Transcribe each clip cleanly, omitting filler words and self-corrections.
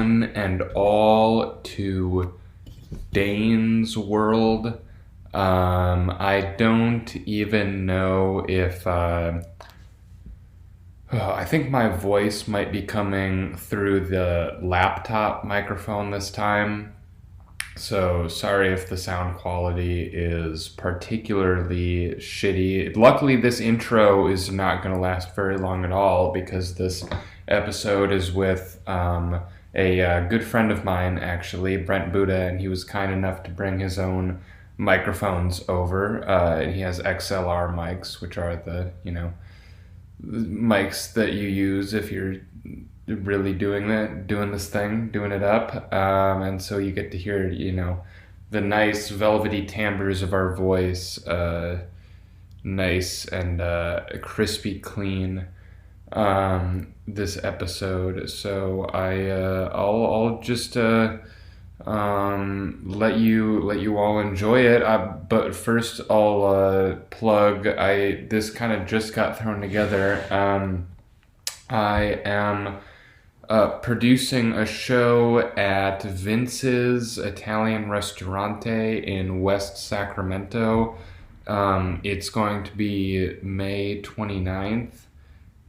one and all to Dane's World. I don't even know if I think my voice might be coming through the laptop microphone this time. So sorry if the sound quality is particularly shitty. Luckily, this intro is not going to last very long at all because this episode is with a good friend of mine, actually, Brent Buddha, and he was kind enough to bring his own microphones over. And he has XLR mics, which are the, mics that you use if you're really doing it up, and so you get to hear the nice velvety timbres of our voice, nice and crispy clean, this episode. So I'll just let you all enjoy it, but first I'll plug. This kind of just got thrown together. I am producing a show at Vince's Italian Ristorante in West Sacramento. It's going to be May 29th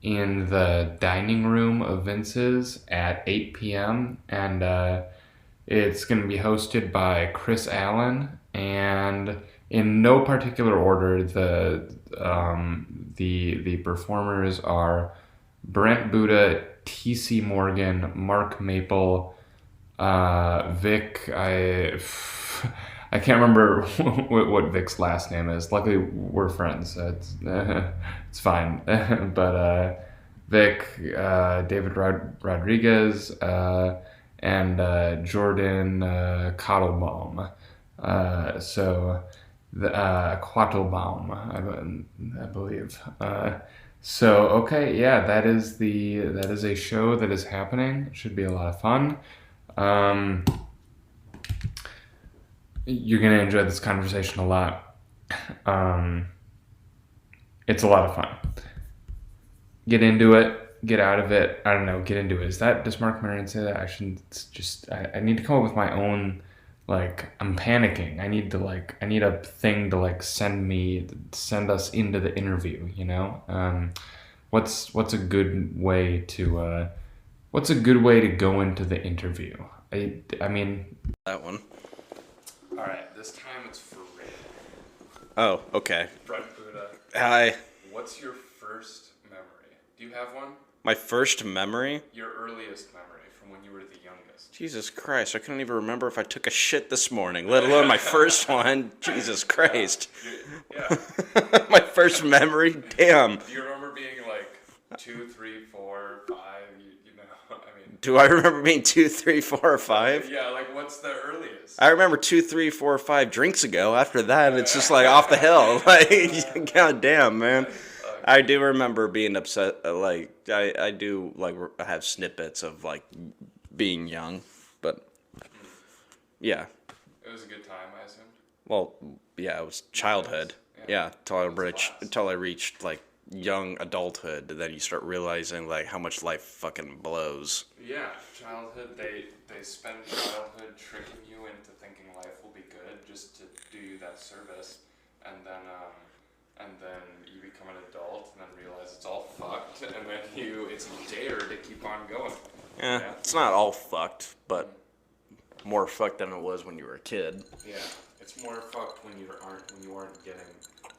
in the dining room of Vince's at 8 p.m. And it's going to be hosted by Chris Allen. And in no particular order, the performers are Brent Buddha, T.C. Morgan, Mark Maple, Vic. I can't remember what Vic's last name is. Luckily, we're friends. So it's fine. But Vic, David Rodriguez, and Jordan Kottlebaum. So the Quattlebaum, I believe. So okay, yeah, that is a show that is happening. It should be a lot of fun. You're gonna enjoy this conversation a lot. It's a lot of fun. Get into it. Get out of it. I don't know. Get into it. Does Mark Maron say that? I shouldn't. It's just. I need to come up with my own. I'm panicking. I need a thing to send us into the interview, what's a good way to go into the interview? I mean, that one. All right, this time it's for real. Oh, okay. Brent Buddha. Hi. What's your first memory? Do you have one? My first memory? Your earliest memory from when you were the youngest. Jesus Christ, I couldn't even remember if I took a shit this morning, let alone my first one. Jesus Christ. Yeah. My first memory? Damn. Do you remember being 2, 3, 4, 5? Do I remember being 2, 3, 4, or 5? Yeah, what's the earliest? I remember 2, 3, 4, or 5 drinks ago. After that, it's just off the hill. God damn, man. I do remember being upset. I do have snippets of being young, but yeah. It was a good time, I assume. Well, yeah, it was childhood. Yeah, until I reached young adulthood, and then you start realizing how much life fucking blows. Yeah, childhood. They spend childhood tricking you into thinking life will be good just to do you that service, and then you become an adult and then realize it's all fucked, and then it's a dare to keep on going. Yeah, it's not all fucked, but more fucked than it was when you were a kid. Yeah, it's more fucked when you aren't getting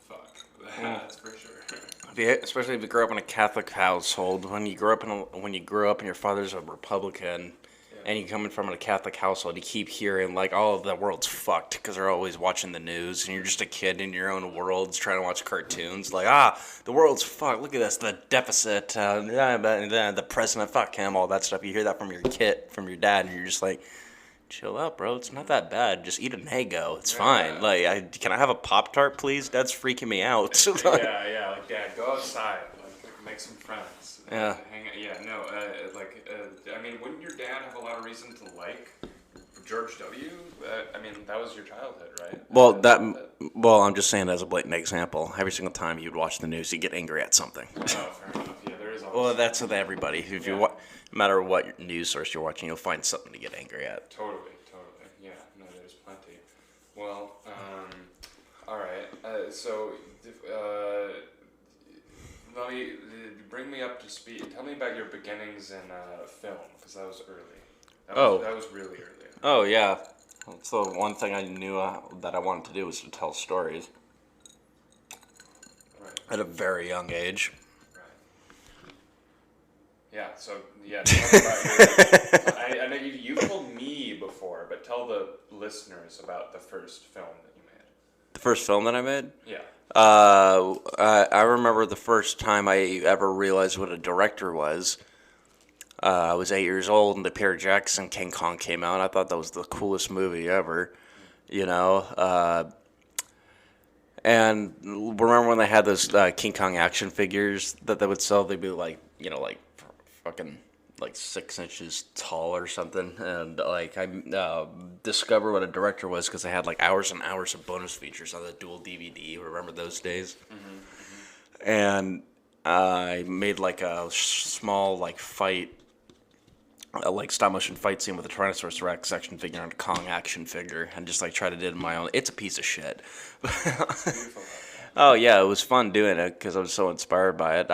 fucked. That's for sure. Especially if you grow up in a Catholic household. When you grow up and your father's a Republican, and you come in from a Catholic household, you keep hearing the world's fucked because they're always watching the news, and you're just a kid in your own world trying to watch cartoons. The world's fucked. Look at this, the deficit, the president, fuck him, all that stuff. You hear that from your dad, and you're just chill out, bro. It's not that bad. Just eat an Eggo. It's fine. Can I have a Pop-Tart, please? That's freaking me out. Dad, go outside. Make some friends. Yeah. Hang out. Yeah, no. Wouldn't your dad have a lot of reason to like George W? That was your childhood, right? Well, I'm just saying as a blatant example. Every single time you'd watch the news, you'd get angry at something. Oh, fair enough. Yeah, there is a Well, that's with everybody. If you no matter what news source you're watching, you'll find something to get angry at. Totally. Yeah, no, there's plenty. Well, all right. So, let me bring me up to speed. Tell me about your beginnings in film, because that was early. That was really early. Oh yeah, that's the one thing I knew that I wanted to do was to tell stories. Right. At a very young age. Right. Yeah. So yeah. Tell me about I know you've told me before, but tell the listeners about the first film that you made. The first film that I made? Yeah. I remember the first time I ever realized what a director was. I was 8 years old, and the Peter Jackson King Kong came out. I thought that was the coolest movie ever, you know. And remember when they had those King Kong action figures that they would sell? They'd be like, like fucking like 6 inches tall or something. And like I discovered what a director was because they had like hours and hours of bonus features on the dual DVD. Remember those days? Mm-hmm. And I made like a small like fight. Like stop motion fight scene with a Tyrannosaurus Rex action figure and a Kong action figure, and just like try to do it in my own. It's a piece of shit. Oh yeah, it was fun doing it because I was so inspired by it.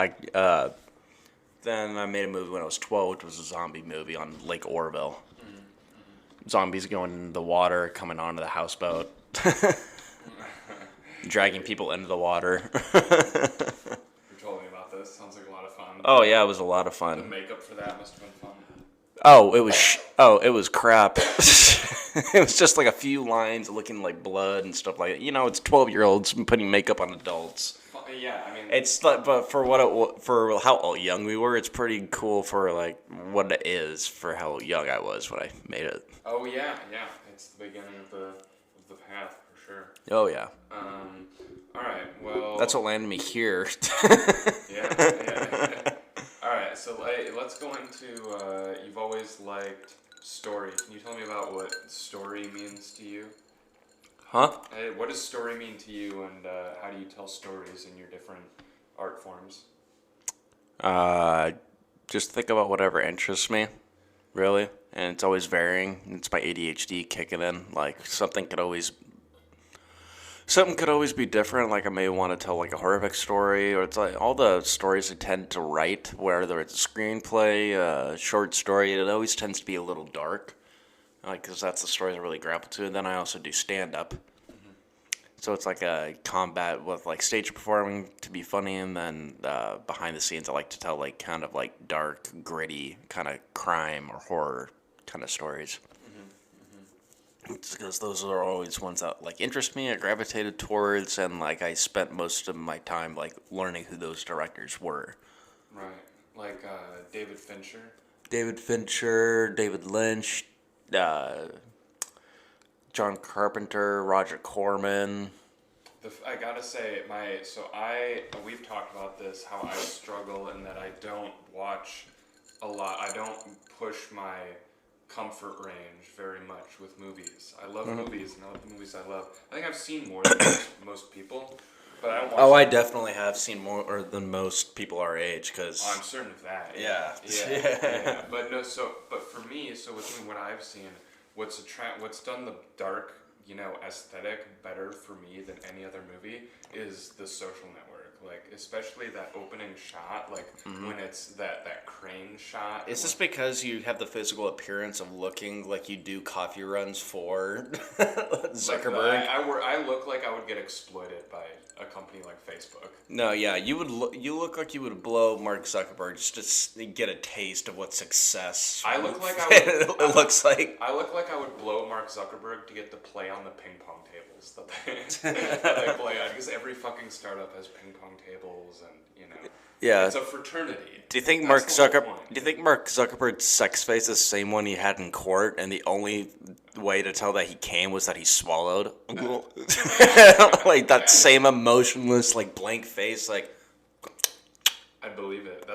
Then I made a movie when I was 12, which was a zombie movie on Lake Oroville. Mm-hmm. Zombies going in the water, coming onto the houseboat, dragging people into the water. You told me about this. Sounds like a lot of fun. Oh yeah, it was a lot of fun. The makeup for that must have been fun. Oh, it was crap. It was just like a few lines looking like blood and stuff like that. It's 12-year-olds putting makeup on adults. Yeah, I mean, it's like, but for how young we were, it's pretty cool for like what it is for how young I was when I made it. Oh yeah, it's the beginning of the path for sure. Oh yeah. All right, well. That's what landed me here. Yeah. All right, so let's go into. You've always liked story. Can you tell me about what story means to you? Huh? What does story mean to you, and how do you tell stories in your different art forms? Just think about whatever interests me, really, and it's always varying. It's my ADHD kicking in. Like something could always be different. Like I may want to tell like a horrific story, or it's like all the stories I tend to write, whether it's a screenplay, a short story, it always tends to be a little dark. Like, because that's the stories I really grapple to. And then I also do stand-up. Mm-hmm. So it's like a combat with, like, stage performing to be funny. And then behind the scenes, I like to tell, like, kind of, like, dark, gritty kind of crime or horror kind of stories. Mm-hmm. Mm-hmm. Because those are always ones that, like, interest me, I gravitated towards. And, like, I spent most of my time, like, learning who those directors were. Right. Like David Fincher? David Lynch, John Carpenter, Roger Corman. I gotta say, we've talked about this, how I struggle in that I don't watch a lot. I don't push my comfort range very much with movies. I love movies, and I love the movies I love. I think I've seen more than most people, but I don't watch I definitely have seen more than most people our age, because... Oh, I'm certain of that. Yeah. But for me, with me, what I've seen, what's done the dark, aesthetic better for me than any other movie is The Social Network. Like, especially that opening shot, like, when it's that crane shot. Is this because you have the physical appearance of looking like you do coffee runs for Zuckerberg? I look like I would get exploited by a company like Facebook. No, yeah, you look like you would blow Mark Zuckerberg just to get a taste of what success. I look like I would. It looks like. I look like I would blow Mark Zuckerberg to get to play on the ping pong tables that they play on, because every fucking startup has ping pong tables, and yeah, it's a fraternity. Do you think Mark Zuckerberg's sex face is the same one he had in court, and the only way to tell that he came was that he swallowed? Like that same emotionless, like blank face, like. I believe it.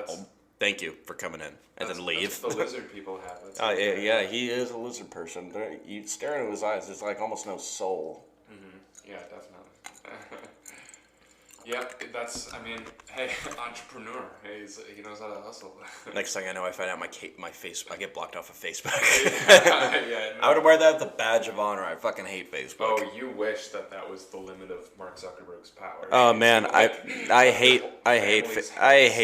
Thank you for coming in, and then leave. That's what the lizard people have. Oh yeah, he is a lizard person. You stare into his eyes, there's like almost no soul. Mm-hmm. Yeah, definitely. I mean, hey, entrepreneur. Hey, he knows how to hustle. Next thing I know, I find out my face. I get blocked off of Facebook. Yeah, I would wear that as the badge of honor. I fucking hate Facebook. Oh, you wish that was the limit of Mark Zuckerberg's power. Oh man, I hate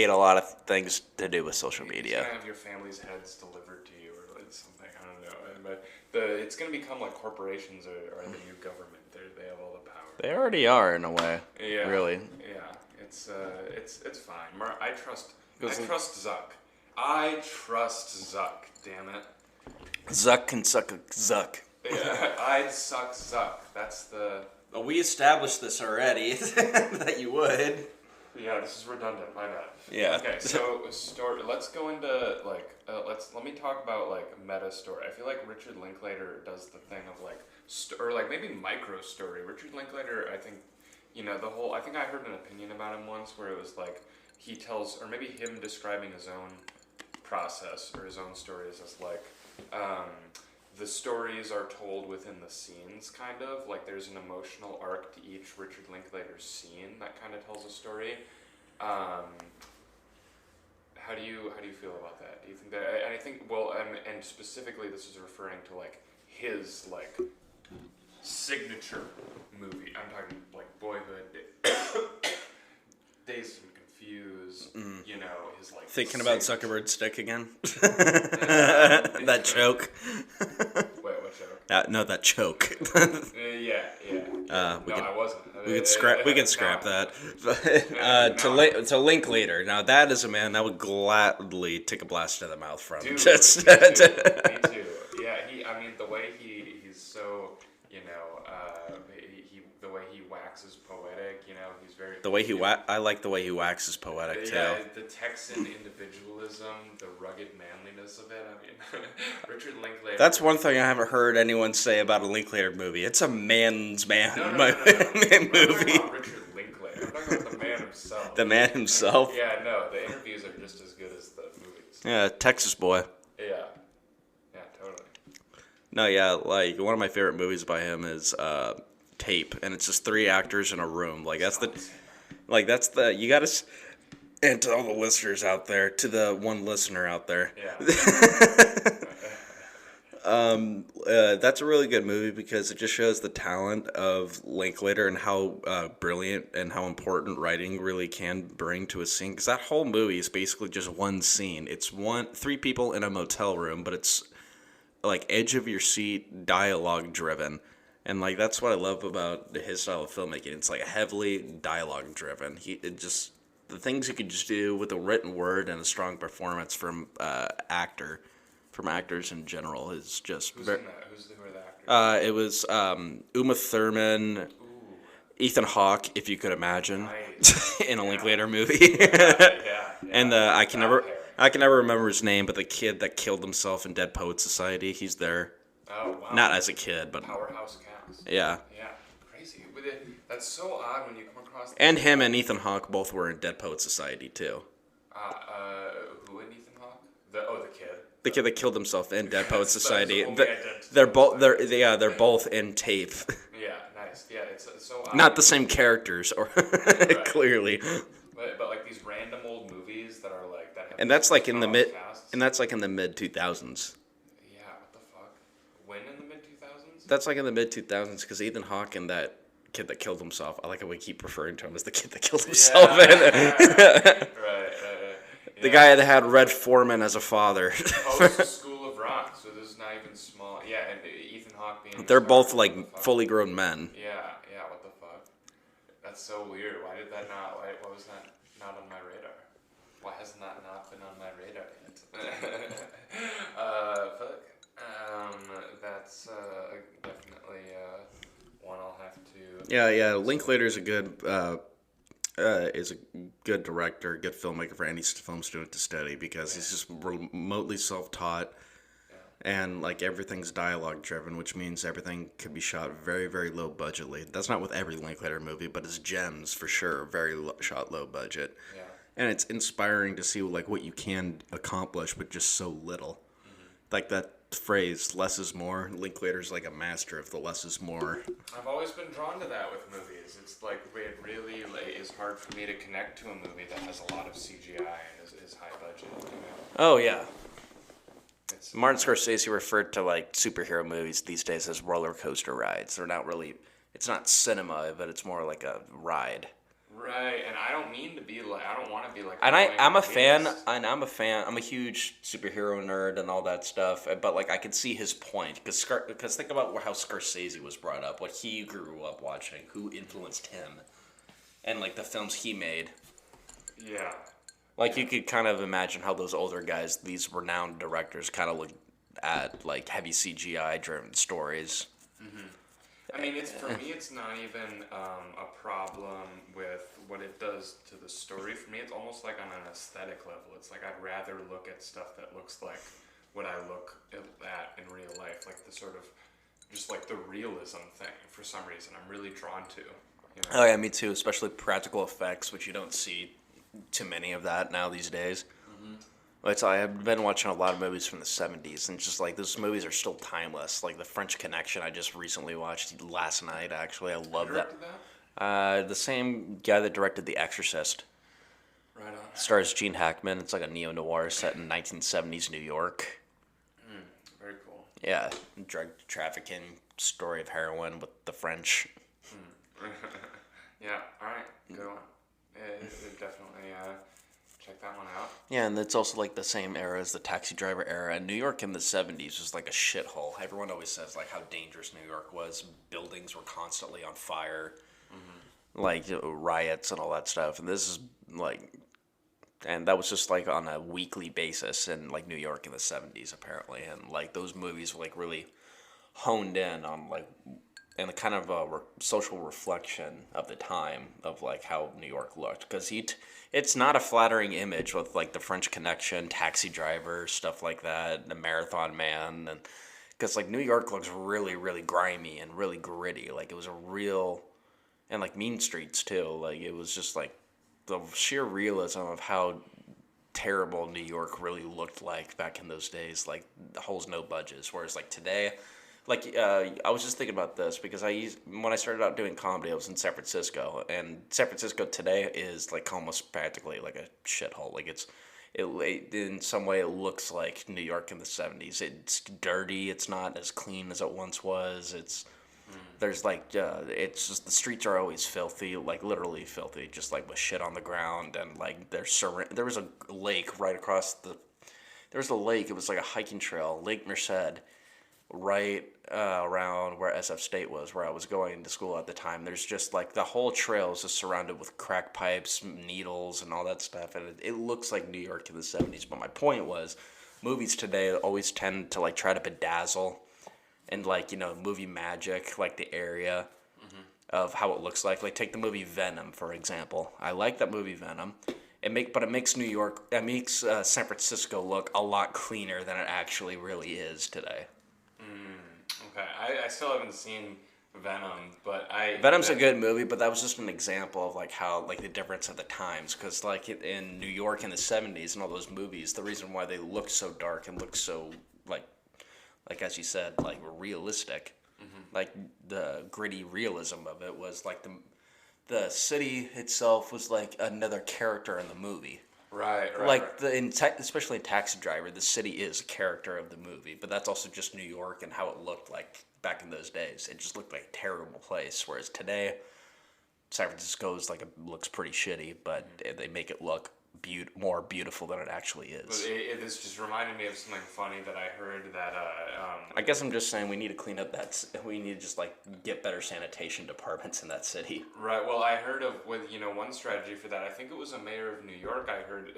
a lot of things to do with social You're media. gonna have your family's heads delivered to you or like something. I don't know. But it's gonna become like corporations are the new government. They have all the power. They already are in a way. Yeah. Really. Yeah. It's fine. I trust Zuck. I trust Zuck. Damn it. Zuck can suck a Zuck. Yeah, I'd suck Zuck. That's the. Well, we established this already that you would. Yeah, this is redundant. My bad. Yeah. Okay, so story. Let's go into like let me talk about like meta story. I feel like Richard Linklater does the thing of like or like maybe micro story. Richard Linklater, I think, the whole. I think I heard an opinion about him once where it was like he tells, or maybe him describing his own process or his own stories as like. The stories are told within the scenes, kind of like there's an emotional arc to each Richard Linklater scene that kind of tells a story. How do you feel about that? Do you think that? And I think and specifically this is referring to like his like signature movie. I'm talking like Boyhood, Dazed and Confused. His like thinking about Zuckerberg's dick again. That choke. Wait, what choke? No, that choke. Yeah. I wasn't. We could scrap that. But, to Linklater. Now that is a man that would gladly take a blast to the mouth from. Dude, me too. Yeah, I mean, the way he's so, the way he waxes poetic, he's very. I like the way he waxes poetic too. Yeah, the Texan individualism, the rugged manliness of it. I mean, Richard Linklater. That's one thing I haven't heard anyone say about a Linklater movie. It's a man's man No. movie. I'm talking about Richard Linklater. I'm talking about the man himself. The man himself. Yeah, no, the interviews are just as good as the movies. Yeah, Texas boy. Yeah, totally. No, yeah, like one of my favorite movies by him is Tape, and it's just 3 actors in a room. You gotta. And to all the listeners out there, to the one listener out there. Yeah. That's a really good movie because it just shows the talent of Linklater and how brilliant and how important writing really can bring to a scene. Because that whole movie is basically just one scene. It's 3 people in a motel room, but it's like edge of your seat, dialogue driven. And like that's what I love about his style of filmmaking. It's like heavily dialogue driven. The things you could just do with a written word and a strong performance from actors in general is just. Who are the actors? It was Uma Thurman, Ooh. Ethan Hawke, if you could imagine, Nice. in a Linklater movie. Yeah. And I can never remember his name, but the kid that killed himself in Dead Poets Society, he's there. Oh wow. Not as a kid, but Powerhouse cast. yeah. Yeah, crazy. That's so odd when you come across. And him and Ethan Hawke both were in Dead Poets Society too. Who in Ethan Hawke? The kid. The kid that killed himself in Dead Poets Society. That's the only They're both in Tape. Yeah, nice. Yeah, it's so odd. Not the same characters, or Right. clearly. But like these random old movies that are like that. Have And that's like in the mid. casts. And that's like in the mid 2000s. Yeah, what the fuck? When in the mid 2000s? That's like in the mid 2000s because Ethan Hawke and that kid that killed himself. I like how we keep referring to him as the kid that killed himself. Right. The guy that had Red Foreman as a father. Post School of Rock, so this is not even small. Yeah, and Ethan Hawke being. They're both what like the fuck? fully grown men. Yeah, what the fuck? That's so weird. Why did that not? Why was that not on my radar? Why hasn't that not been on my radar yet? Fuck. That's definitely one I'll have to. Yeah. Linklater's a good director, good filmmaker for any film student to study because he's just remotely self-taught. And like everything's dialogue driven, which means everything could be shot very, very low budgetly. That's not with every Linklater movie, but his gems for sure, shot low budget. Yeah. And it's inspiring to see like what you can accomplish with just so little. Like that phrase "less is more." Linklater's like a master of the less is more. I've always been drawn to that with movies. It's like it really is hard for me to connect to a movie that has a lot of CGI and is high budget. You know? Oh yeah. It's, Martin Scorsese referred to like superhero movies these days as roller coaster rides. They're not really. It's not cinema, but it's more like a ride. right, and I don't mean to be like. I don't want to be like. And annoying I'm a movies. fan, and I'm a fan. I'm a huge superhero nerd and all that stuff. But like, I could see his point because think about how Scorsese was brought up, what he grew up watching, who influenced him, and like the films he made. Yeah. Like you could kind of imagine how those older guys, these renowned directors, kind of look at like heavy CGI driven stories. I mean, for me, it's not even a problem with what it does to the story. For me, it's almost like on an aesthetic level. It's like I'd rather look at stuff that looks like what I look at in real life, like the sort of, just like the realism thing. For some reason, I'm really drawn to. You know? Oh yeah, me too. Especially practical effects, which you don't see too many of that now these days. I've been watching a lot of movies from the 70s, and just like those movies are still timeless. Like The French Connection, I just recently watched last night. Actually, I love that. The same guy that directed The Exorcist. Right on. Stars Gene Hackman. It's like a neo noir set in 1970s New York. Very cool. Yeah, drug trafficking, story of heroin with the French. Yeah. All right. Good one. It definitely check that one out. Yeah, and it's also like the same era as the Taxi Driver era. And New York in the 70s was like a shithole. Everyone always says like how dangerous New York was. Buildings were constantly on fire, like riots and all that stuff. And this is like, and that was just like on a weekly basis in like New York in the 70s apparently. And like those movies were like really honed in on like, and the kind of social reflection of the time of like how New York looked, because it's not a flattering image with like the French Connection, Taxi Driver, stuff like that, the Marathon Man, and because like New York looks really really grimy and really gritty, like it was a real, and like mean streets too, like it was just like the sheer realism of how terrible New York really looked like back in those days, like the holes no budges, whereas like today. Like, I was just thinking about this because when I started out doing comedy, I was in San Francisco, and San Francisco today is like almost practically like a shithole. Like it in some way it looks like New York in the 70s. It's dirty. It's not as clean as it once was. There's like, it's just the streets are always filthy, like literally filthy, just like with shit on the ground, and like there was a lake right across there was a lake. It was like a hiking trail, Lake Merced. Right around where SF State was, where I was going to school at the time. There's just like the whole trail is just surrounded with crack pipes, needles, and all that stuff, and it looks like New York in the 70s. But my point was, movies today always tend to like try to bedazzle and like, you know, movie magic, like the area of how it looks like. Like take the movie Venom for example. I like that movie Venom. But it makes San Francisco look a lot cleaner than it actually really is today. Okay, I still haven't seen Venom, but Venom's a good movie, but that was just an example of like how like the difference of the times, because like in New York in the 70s and all those movies, the reason why they looked so dark and looked so like as you said, like realistic, like the gritty realism of it was like the city itself was like another character in the movie. Right. Like especially in Taxi Driver, the city is a character of the movie, but that's also just New York and how it looked like back in those days. It just looked like a terrible place. Whereas today, San Francisco is looks pretty shitty, but they make it look more beautiful than it actually is. This just reminded me of something funny that I heard that. I guess I'm just saying we need to clean up we need to just like get better sanitation departments in that city. Right. Well, I heard of one strategy for that. I think it was a mayor of New York. I heard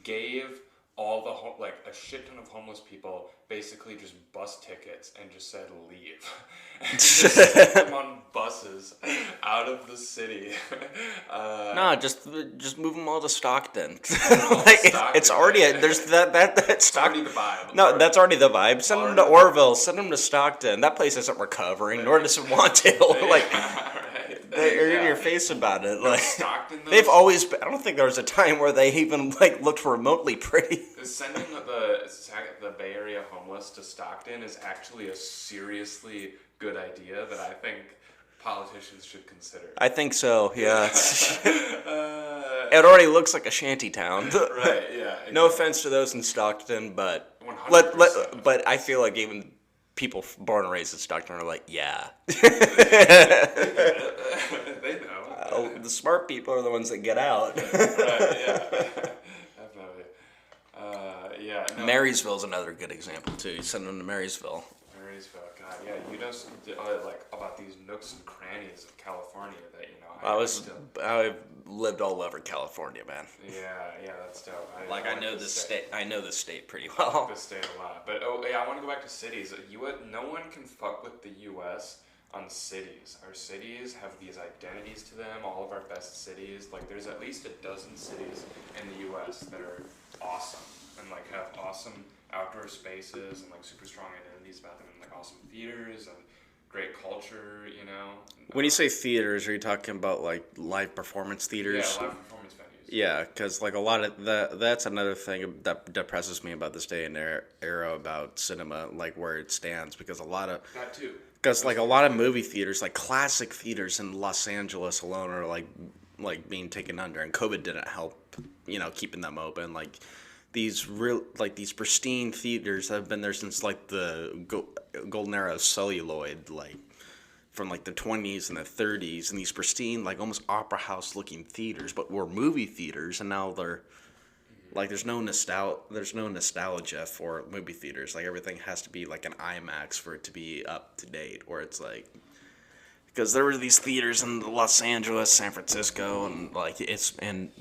gave all a shit ton of homeless people basically just bus tickets and just said leave. And just sent them on buses out of the city. No, just move them all to Stockton. It's already there's that's Stockton. Already the vibe. No, that's already the vibe. Send them to Orville. Send them to Stockton. That place isn't recovering, nor does it want to. They're in your face about it. Like Stockton, though, they've always been, I don't think there was a time where they even like looked remotely pretty. sending the Bay Area homeless to Stockton is actually a seriously good idea that I think politicians should consider. I think so, yeah. It already looks like a shanty town. Right, yeah. Exactly. No offense to those in Stockton, but 100%. but I feel like even people born and raised in Stockton are like, yeah. They know. The smart people are the ones that get out. Right, yeah. Definitely. Yeah. No. Marysville's another good example, too. You send them to Marysville. Marysville, God, yeah. You know like about these nooks and crannies of California that I've lived all over California, man. Yeah, that's dope. I know the state. I know the state pretty I well. like the state a lot, but I want to go back to cities. No one can fuck with the U.S. on cities. Our cities have these identities to them. All of our best cities, like there's at least a dozen cities in the U.S. that are awesome and like have awesome outdoor spaces and like super strong identities about them and like awesome theaters and great culture, you know. When you say theaters, are you talking about like live performance theaters? Yeah, live performance venues. Yeah, because like a lot of that's another thing that depresses me about this day and era about cinema, like where it stands, because a lot of that too. Because like a lot of movie theaters, like classic theaters in Los Angeles alone, are like being taken under, and COVID didn't help, keeping them open. Like these these pristine theaters have been there since like the golden era of celluloid, like from like the 20s and the 30s, and these pristine, like almost opera house looking theaters, but were movie theaters, and now they're like there's no nostalgia for movie theaters. Like everything has to be like an IMAX for it to be up to date, or it's like because there were these theaters in Los Angeles, San Francisco, and like it's in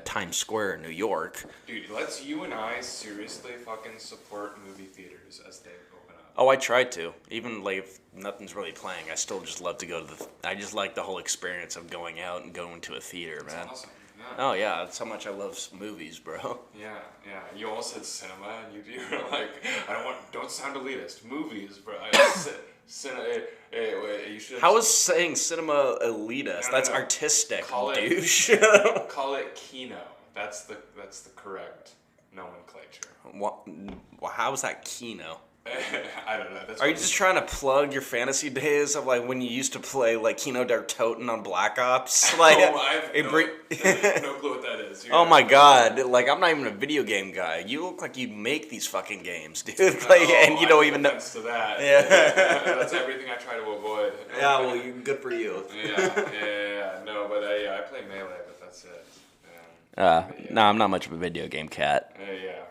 Times Square in New York. Dude, let's you and I seriously fucking support movie theaters as they open up. Oh, I tried to. Even like if nothing's really playing, I still just love to go to I just like the whole experience of going out and going to a theater, man. That's awesome. Yeah. Oh yeah, that's how much I love movies, bro. Yeah. You all said cinema, and you were like, don't sound elitist. Movies, bro. Wait, you should. How is saying cinema elitist? No, that's no. artistic, Call douche. Call it kino. That's the correct nomenclature. What? How is that kino? I don't know. Are you just trying to plug your fantasy days of like when you used to play like Kino der Toten on Black Ops? Like, I have no clue what that is. Oh my god! Like I'm not even a video game guy. You look like you make these fucking games, dude. Like, and you don't even know. To that. Yeah. That's everything I try to avoid. Yeah, well, good for you. Yeah. No, but I play Melee, but that's it. No, I'm not much of a video game cat. Yeah,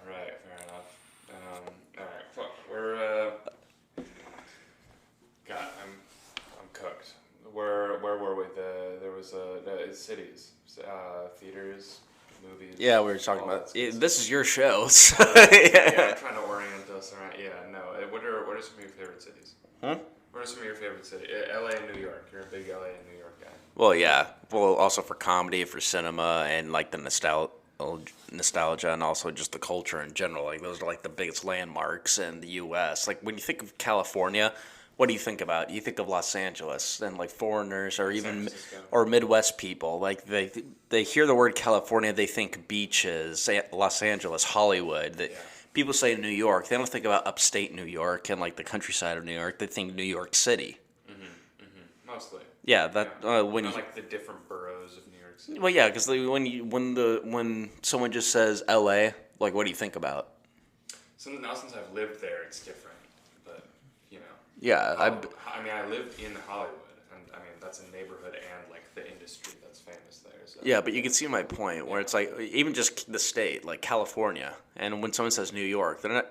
right. Fair enough. All right. Fuck. We're. God, I'm cooked. Where were we? There was cities, theaters, movies. Yeah, we were talking about. This is your show. So Yeah, I'm trying to orient us around. Yeah, no. What are some of your favorite cities? Huh? What are some of your favorite cities? LA and New York. You're a big LA and New York guy. Well, yeah. Well, also for comedy, for cinema, and like the nostalgia, and also just the culture in general. Like those are like the biggest landmarks in the U.S. Like when you think of California, what do you think about? You think of Los Angeles and like foreigners, or even or Midwest people. Like they hear the word California, they think beaches, Los Angeles, Hollywood. Yeah. People say New York. They don't think about upstate New York and like the countryside of New York. They think New York City. Mostly. Yeah, when not like the different boroughs of New York City. Well, yeah, because when someone just says L.A., like what do you think about? Since I've lived there, it's different, but Yeah, I lived in Hollywood, and I mean that's a neighborhood and like the industry that's famous there. So. Yeah, but you can see my point where it's like even just the state, like California, and when someone says New York, they're not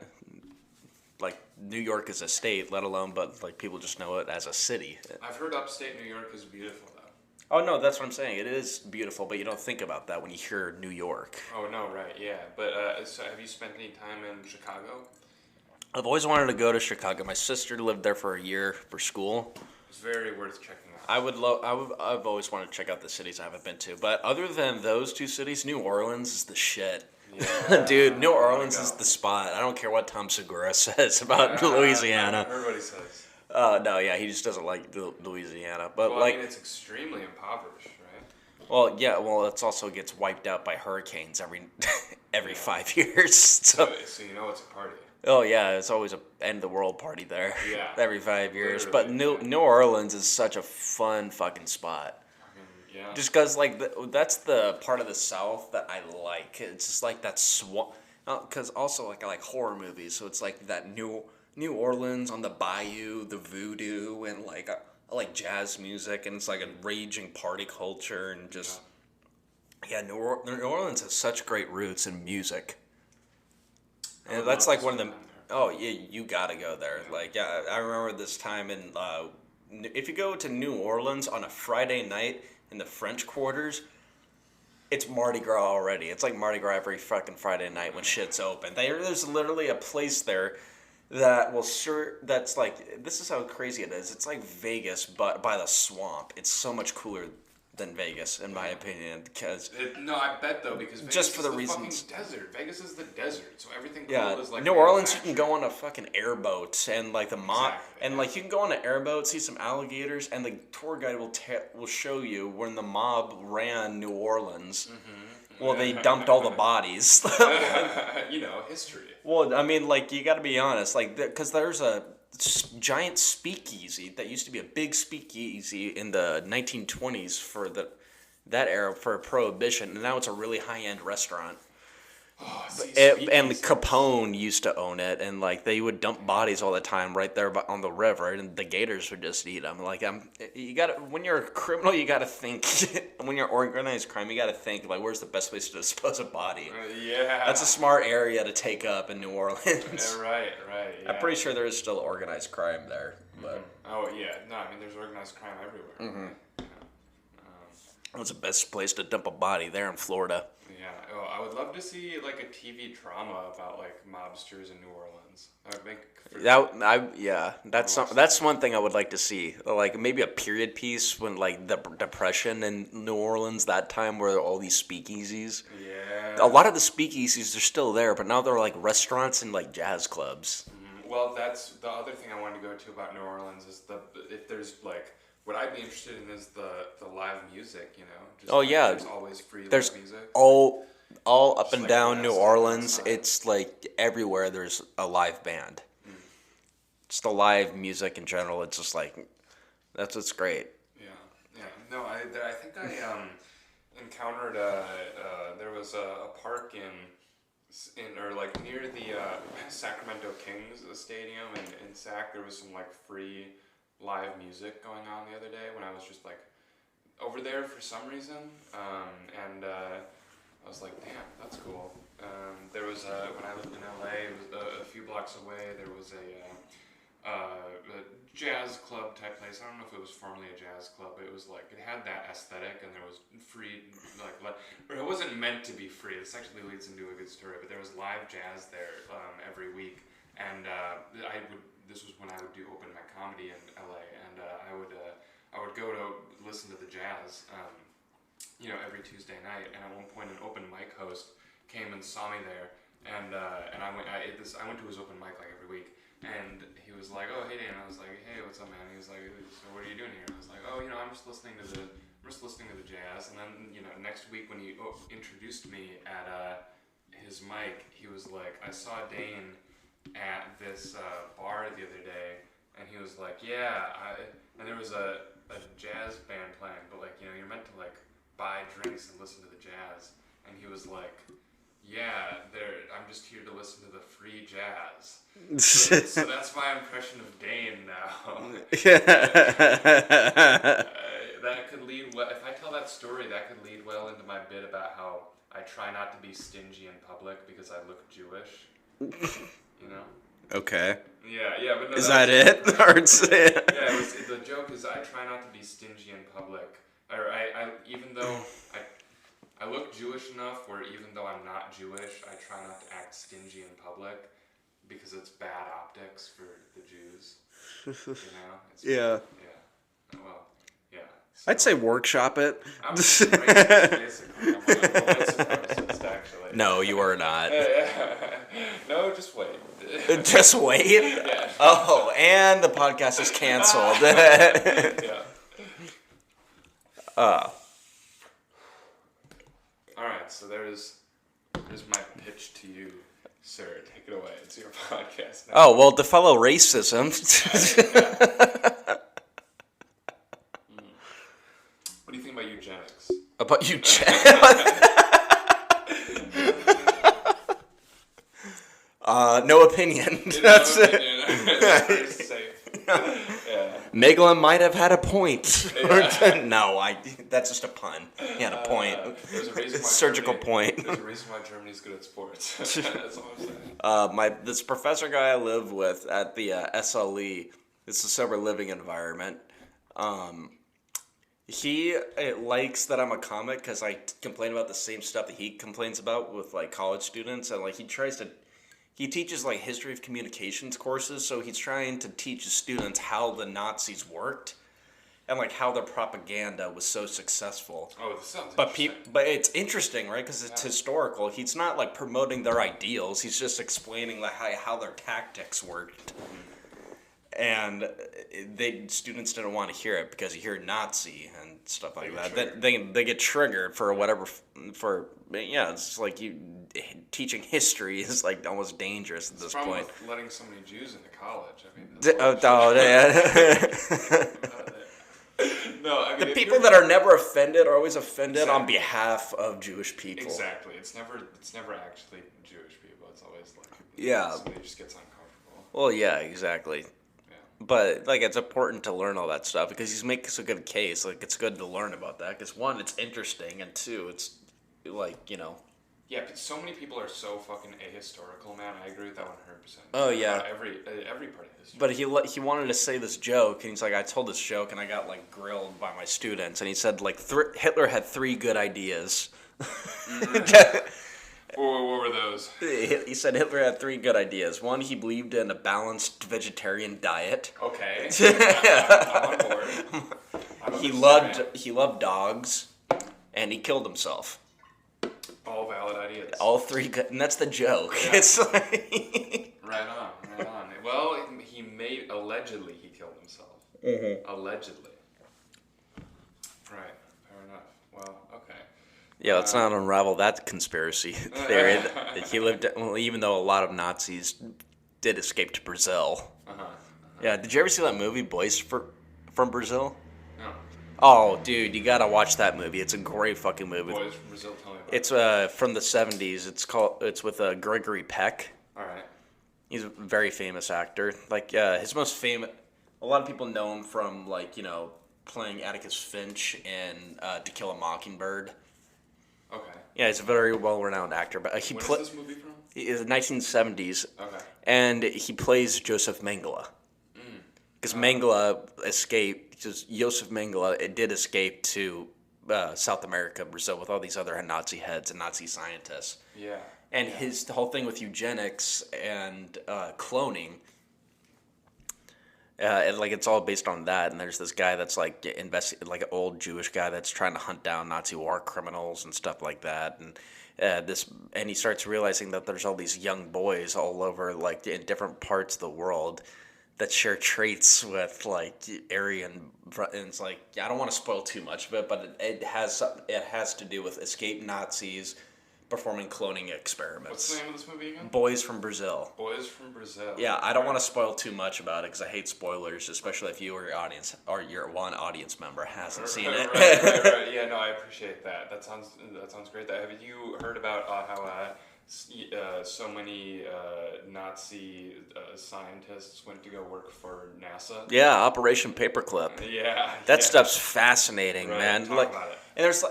like New York is a state, let alone, but like people just know it as a city. I've heard upstate New York is beautiful though. Oh no, that's what I'm saying. It is beautiful, but you don't think about that when you hear New York. Oh no, right, yeah. But so have you spent any time in Chicago? I've always wanted to go to Chicago. My sister lived there for a year for school. It's very worth checking out. I've always wanted to check out the cities I haven't been to. But other than those two cities, New Orleans is the shit. Yeah. Dude, New Orleans is the spot. I don't care what Tom Segura says about Louisiana. I heard what he says. No, yeah, he just doesn't like Louisiana. But Well, I mean, it's extremely impoverished, right? well, yeah, well, it's also gets wiped out by hurricanes every Yeah. 5 years. So you know it's a party. Oh yeah, it's always a end of the world party there. Yeah. Every 5 years. But Literally, yeah. New Orleans is such a fun fucking spot. Yeah. Just because, like, that's the part of the South that I like. It's just like that swamp. Because also, like, I like horror movies, so it's like that New Orleans on the bayou, the voodoo, and like I like jazz music, and it's like a raging party culture, and just yeah, New Orleans has such great roots in music, I and would that's love like to one of spend the. time there. Oh yeah, you gotta go there. Like yeah, I remember this time in. If you go to New Orleans on a Friday night in the French Quarters, it's Mardi Gras already. It's like Mardi Gras every fucking Friday night when shit's open. There's literally a place there that will that's like this is how crazy it is. It's like Vegas but by the swamp. It's so much cooler than Vegas in my opinion because No, I bet though because Vegas just for is the the reasons. fucking desert. Vegas is the desert, so everything Yeah, cool is like New Orleans you can manufactured. go on a fucking airboat and like the mob Exactly, and yeah. like you can go on an airboat, see some alligators, and the tour guide will show you when the mob ran New Orleans. Well, they dumped all the bodies. You know, history. Well, I mean, like you got to be honest, like because there's a giant speakeasy that used to be a big speakeasy in the 1920s for that era for Prohibition, and now it's a really high end restaurant. Oh, see, And speakeasies. Capone used to own it, and like they would dump bodies all the time right there on the river, and the gators would just eat them. Like you got to when you're a criminal, you got to think. When you're organized crime, you got to think like where's the best place to dispose a body. Yeah. That's a smart area to take up in New Orleans. Right, right. Yeah. I'm pretty sure there is still organized crime there, but Oh yeah, no, I mean there's organized crime everywhere. what's the best place to dump a body there in Florida? Yeah. Oh, I would love to see like a TV drama about like mobsters in New Orleans. I think. That's one thing I would like to see. Like maybe a period piece when like the Depression in New Orleans that time where all these speakeasies. Yeah. A lot of the speakeasies are still there, but now they're like restaurants and like jazz clubs. Well, that's the other thing I wanted to go to about New Orleans is if there's like what I'd be interested in is the live music. You know. Just Oh like, yeah, There's always free there's live music. all up Just and like down the New West Orleans. Side. It's like everywhere there's a live band. Just the live music in general. It's just like that's what's great. Yeah, yeah. No, I think I encountered there was a park in or like near the Sacramento Kings Stadium in Sac. There was some like free live music going on the other day when I was just like over there for some reason, and I was like, damn, that's cool. There was when I lived in LA, it was a few blocks away. There was a jazz club type place. I don't know if it was formerly a jazz club, but it was like it had that aesthetic, and there was free but it wasn't meant to be free. This actually leads into a good story. But there was live jazz there every week, and This was when I would do open mic comedy in LA, and I would go to listen to the jazz, every Tuesday night. And at one point, an open mic host came and saw me there, and I went to his open mic like every week. And he was like, "Oh, hey Dan." I was like, "Hey, what's up, man?" He was like, "So what are you doing here?" And I was like, "Oh, I'm just listening to the jazz." And then next week when he introduced me at his mic, he was like, "I saw Dane at this bar the other day," and he was like, "Yeah, and there was a jazz band playing, but like you're meant to like buy drinks and listen to the jazz." And he was like, "Yeah, I'm just here to listen to the free jazz." So that's my impression of Dane now. That could lead well. If I tell that story, that could lead well into my bit about how I try not to be stingy in public because I look Jewish. Okay. Yeah, but no, Is that it? The joke is I try not to be stingy in public. I even though I look Jewish enough where even though I'm not Jewish, I try not to act stingy in public because it's bad optics for the Jews. Yeah. Yeah. Well, yeah. So, I'd say workshop it. I'm just basically. I'm a white supremacist, actually. No, you are not. No, just wait. Just wait. Yeah. Oh, and the podcast is canceled. Yeah. uh, All right, so there's my pitch to you, sir. Take it away. It's your podcast now. oh well, to follow racism. What do you think about eugenics? About you, no opinion. That's it. That's pretty safe. Yeah. Megalon might have had a point. Yeah. No, that's just a pun. He had a point. There's a reason why Surgical point. There's a reason why Germany's good at sports. That's all I'm saying. This professor guy I live with at the SLE, it's a sober living environment. He likes that I'm a comic because I complain about the same stuff that he complains about with like college students, and like he teaches like history of communications courses, so he's trying to teach his students how the Nazis worked and like how their propaganda was so successful. Oh, this sounds But interesting. but it's interesting, right? Because it's historical. He's not like promoting their ideals. He's just explaining like how their tactics worked. And students didn't want to hear it because you hear Nazi and stuff like that. They get triggered for whatever it's like teaching history is like almost dangerous at this point. With letting so many Jews into college. I mean, no, I mean, the people that are never offended are always offended on behalf of Jewish people. Exactly. It's never actually Jewish people. It's always like somebody just gets uncomfortable. Well, yeah, exactly. But like, it's important to learn all that stuff because he's making a good case. Like, it's good to learn about that because one, it's interesting, and two, it's like Yeah, but so many people are so fucking ahistorical, man. I agree with that 100%. Oh yeah. Every part of history. But he wanted to say this joke, and he's like, I told this joke, and I got like grilled by my students, and he said like Hitler had 3 good ideas. What were those? He said Hitler had 3 good ideas. One, he believed in a balanced vegetarian diet. Okay. I'm on board. He loved dogs, and he killed himself. All valid ideas. All 3 good, and that's the joke. Yeah. It's like Right on. Well, allegedly he killed himself. Mm-hmm. Allegedly. Right. Fair enough. Well, okay. Yeah, let's not unravel that conspiracy theory. Even though a lot of Nazis did escape to Brazil. Yeah, did you ever see that movie, Boys from Brazil? No. Oh, dude, you gotta watch that movie. It's a great fucking movie. Boys from Brazil, tell me about It's from the 70s. It's with Gregory Peck. All right. He's a very famous actor. Like his most famous, a lot of people know him from like playing Atticus Finch in To Kill a Mockingbird. Okay. Yeah, he's a very well-renowned actor. But When is this movie from? Is 1970s. Okay. And he plays Joseph Mengele. Because Mengele escaped. Joseph Mengele did escape to South America, Brazil, with all these other Nazi heads and Nazi scientists. Yeah. And the whole thing with eugenics and cloning, it's all based on that. And there's this guy that's like like an old Jewish guy that's trying to hunt down Nazi war criminals and stuff like that. And he starts realizing that there's all these young boys all over, like in different parts of the world, that share traits with like Aryan. And it's like, I don't want to spoil too much of it, but it has to do with escaped Nazis performing cloning experiments. What's the name of this movie again? Boys from Brazil. Boys from Brazil. Yeah, I don't want to spoil too much about it because I hate spoilers, especially if you or your audience or your one audience member hasn't seen it. Right. Yeah, no, I appreciate that. That sounds great. Have you heard about how so many Nazi scientists went to go work for NASA? Yeah, Operation Paperclip. Yeah. That stuff's fascinating, Right, man. talk about it. And there's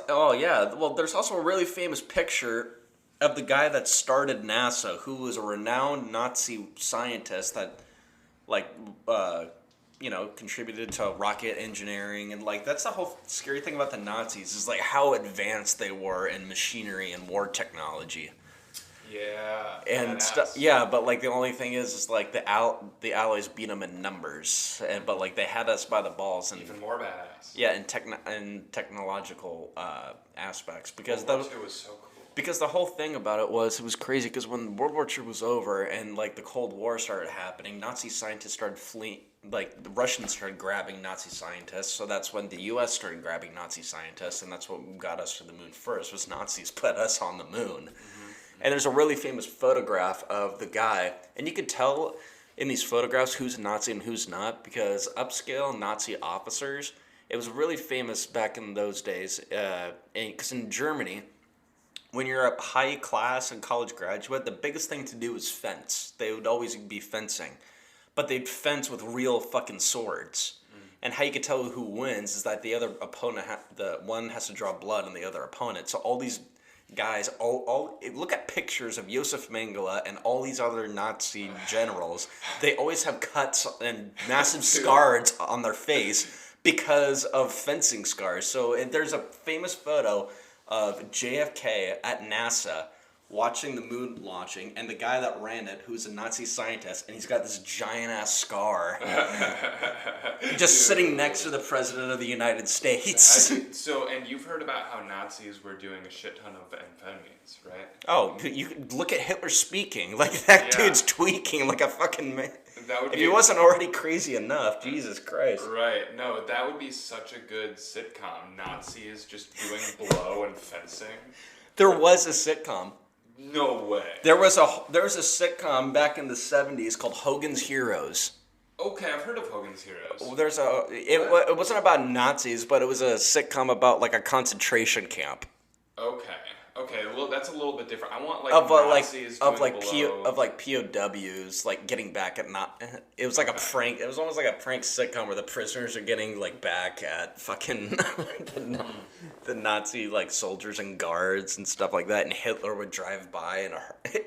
there's also a really famous picture of the guy that started NASA, who was a renowned Nazi scientist that, contributed to rocket engineering, and that's the whole scary thing about the Nazis is how advanced they were in machinery and war technology. Yeah. And stuff. Yeah, but the only thing is the Allies beat them in numbers, but they had us by the balls and even more badass. Yeah, in technological aspects because World War II was so cool. Because the whole thing about it was crazy because when World War II was over and like the Cold War started happening, Nazi scientists started fleeing. Like the Russians started grabbing Nazi scientists, so that's when the U.S. started grabbing Nazi scientists, and that's what got us to the moon first. Was Nazis put us on the moon? Mm-hmm. And there's a really famous photograph of the guy, and you could tell in these photographs who's a Nazi and who's not because upscale Nazi officers. It was really famous back in those days, because in Germany, when you're a high class and college graduate, the biggest thing to do is fence. They would always be fencing. But they'd fence with real fucking swords. Mm. And how you could tell who wins is that the other opponent, the one has to draw blood on the other opponent. So all these guys, all look at pictures of Josef Mengele and all these other Nazi generals. They always have cuts and massive scars on their face because of fencing scars. So there's a famous photo of JFK at NASA watching the moon launching, and the guy that ran it, who's a Nazi scientist, and he's got this giant-ass scar. Just sitting next to the President of the United States. So, and you've heard about how Nazis were doing a shit ton of amphetamines, right? Oh, you look at Hitler speaking. Like, that dude's tweaking like a fucking man. If he wasn't already crazy enough, Jesus Christ. Right. No, that would be such a good sitcom. Nazis just doing blow and fencing. There was a sitcom. No way. There was a sitcom back in the 70s called Hogan's Heroes. Okay, I've heard of Hogan's Heroes. It wasn't about Nazis, but it was a sitcom about like a concentration camp. Okay, well that's a little bit different. I want Nazis POWs like getting back at it was like a prank. It was almost like a prank sitcom where the prisoners are getting like back at fucking the Nazi like soldiers and guards and stuff like that, and Hitler would drive by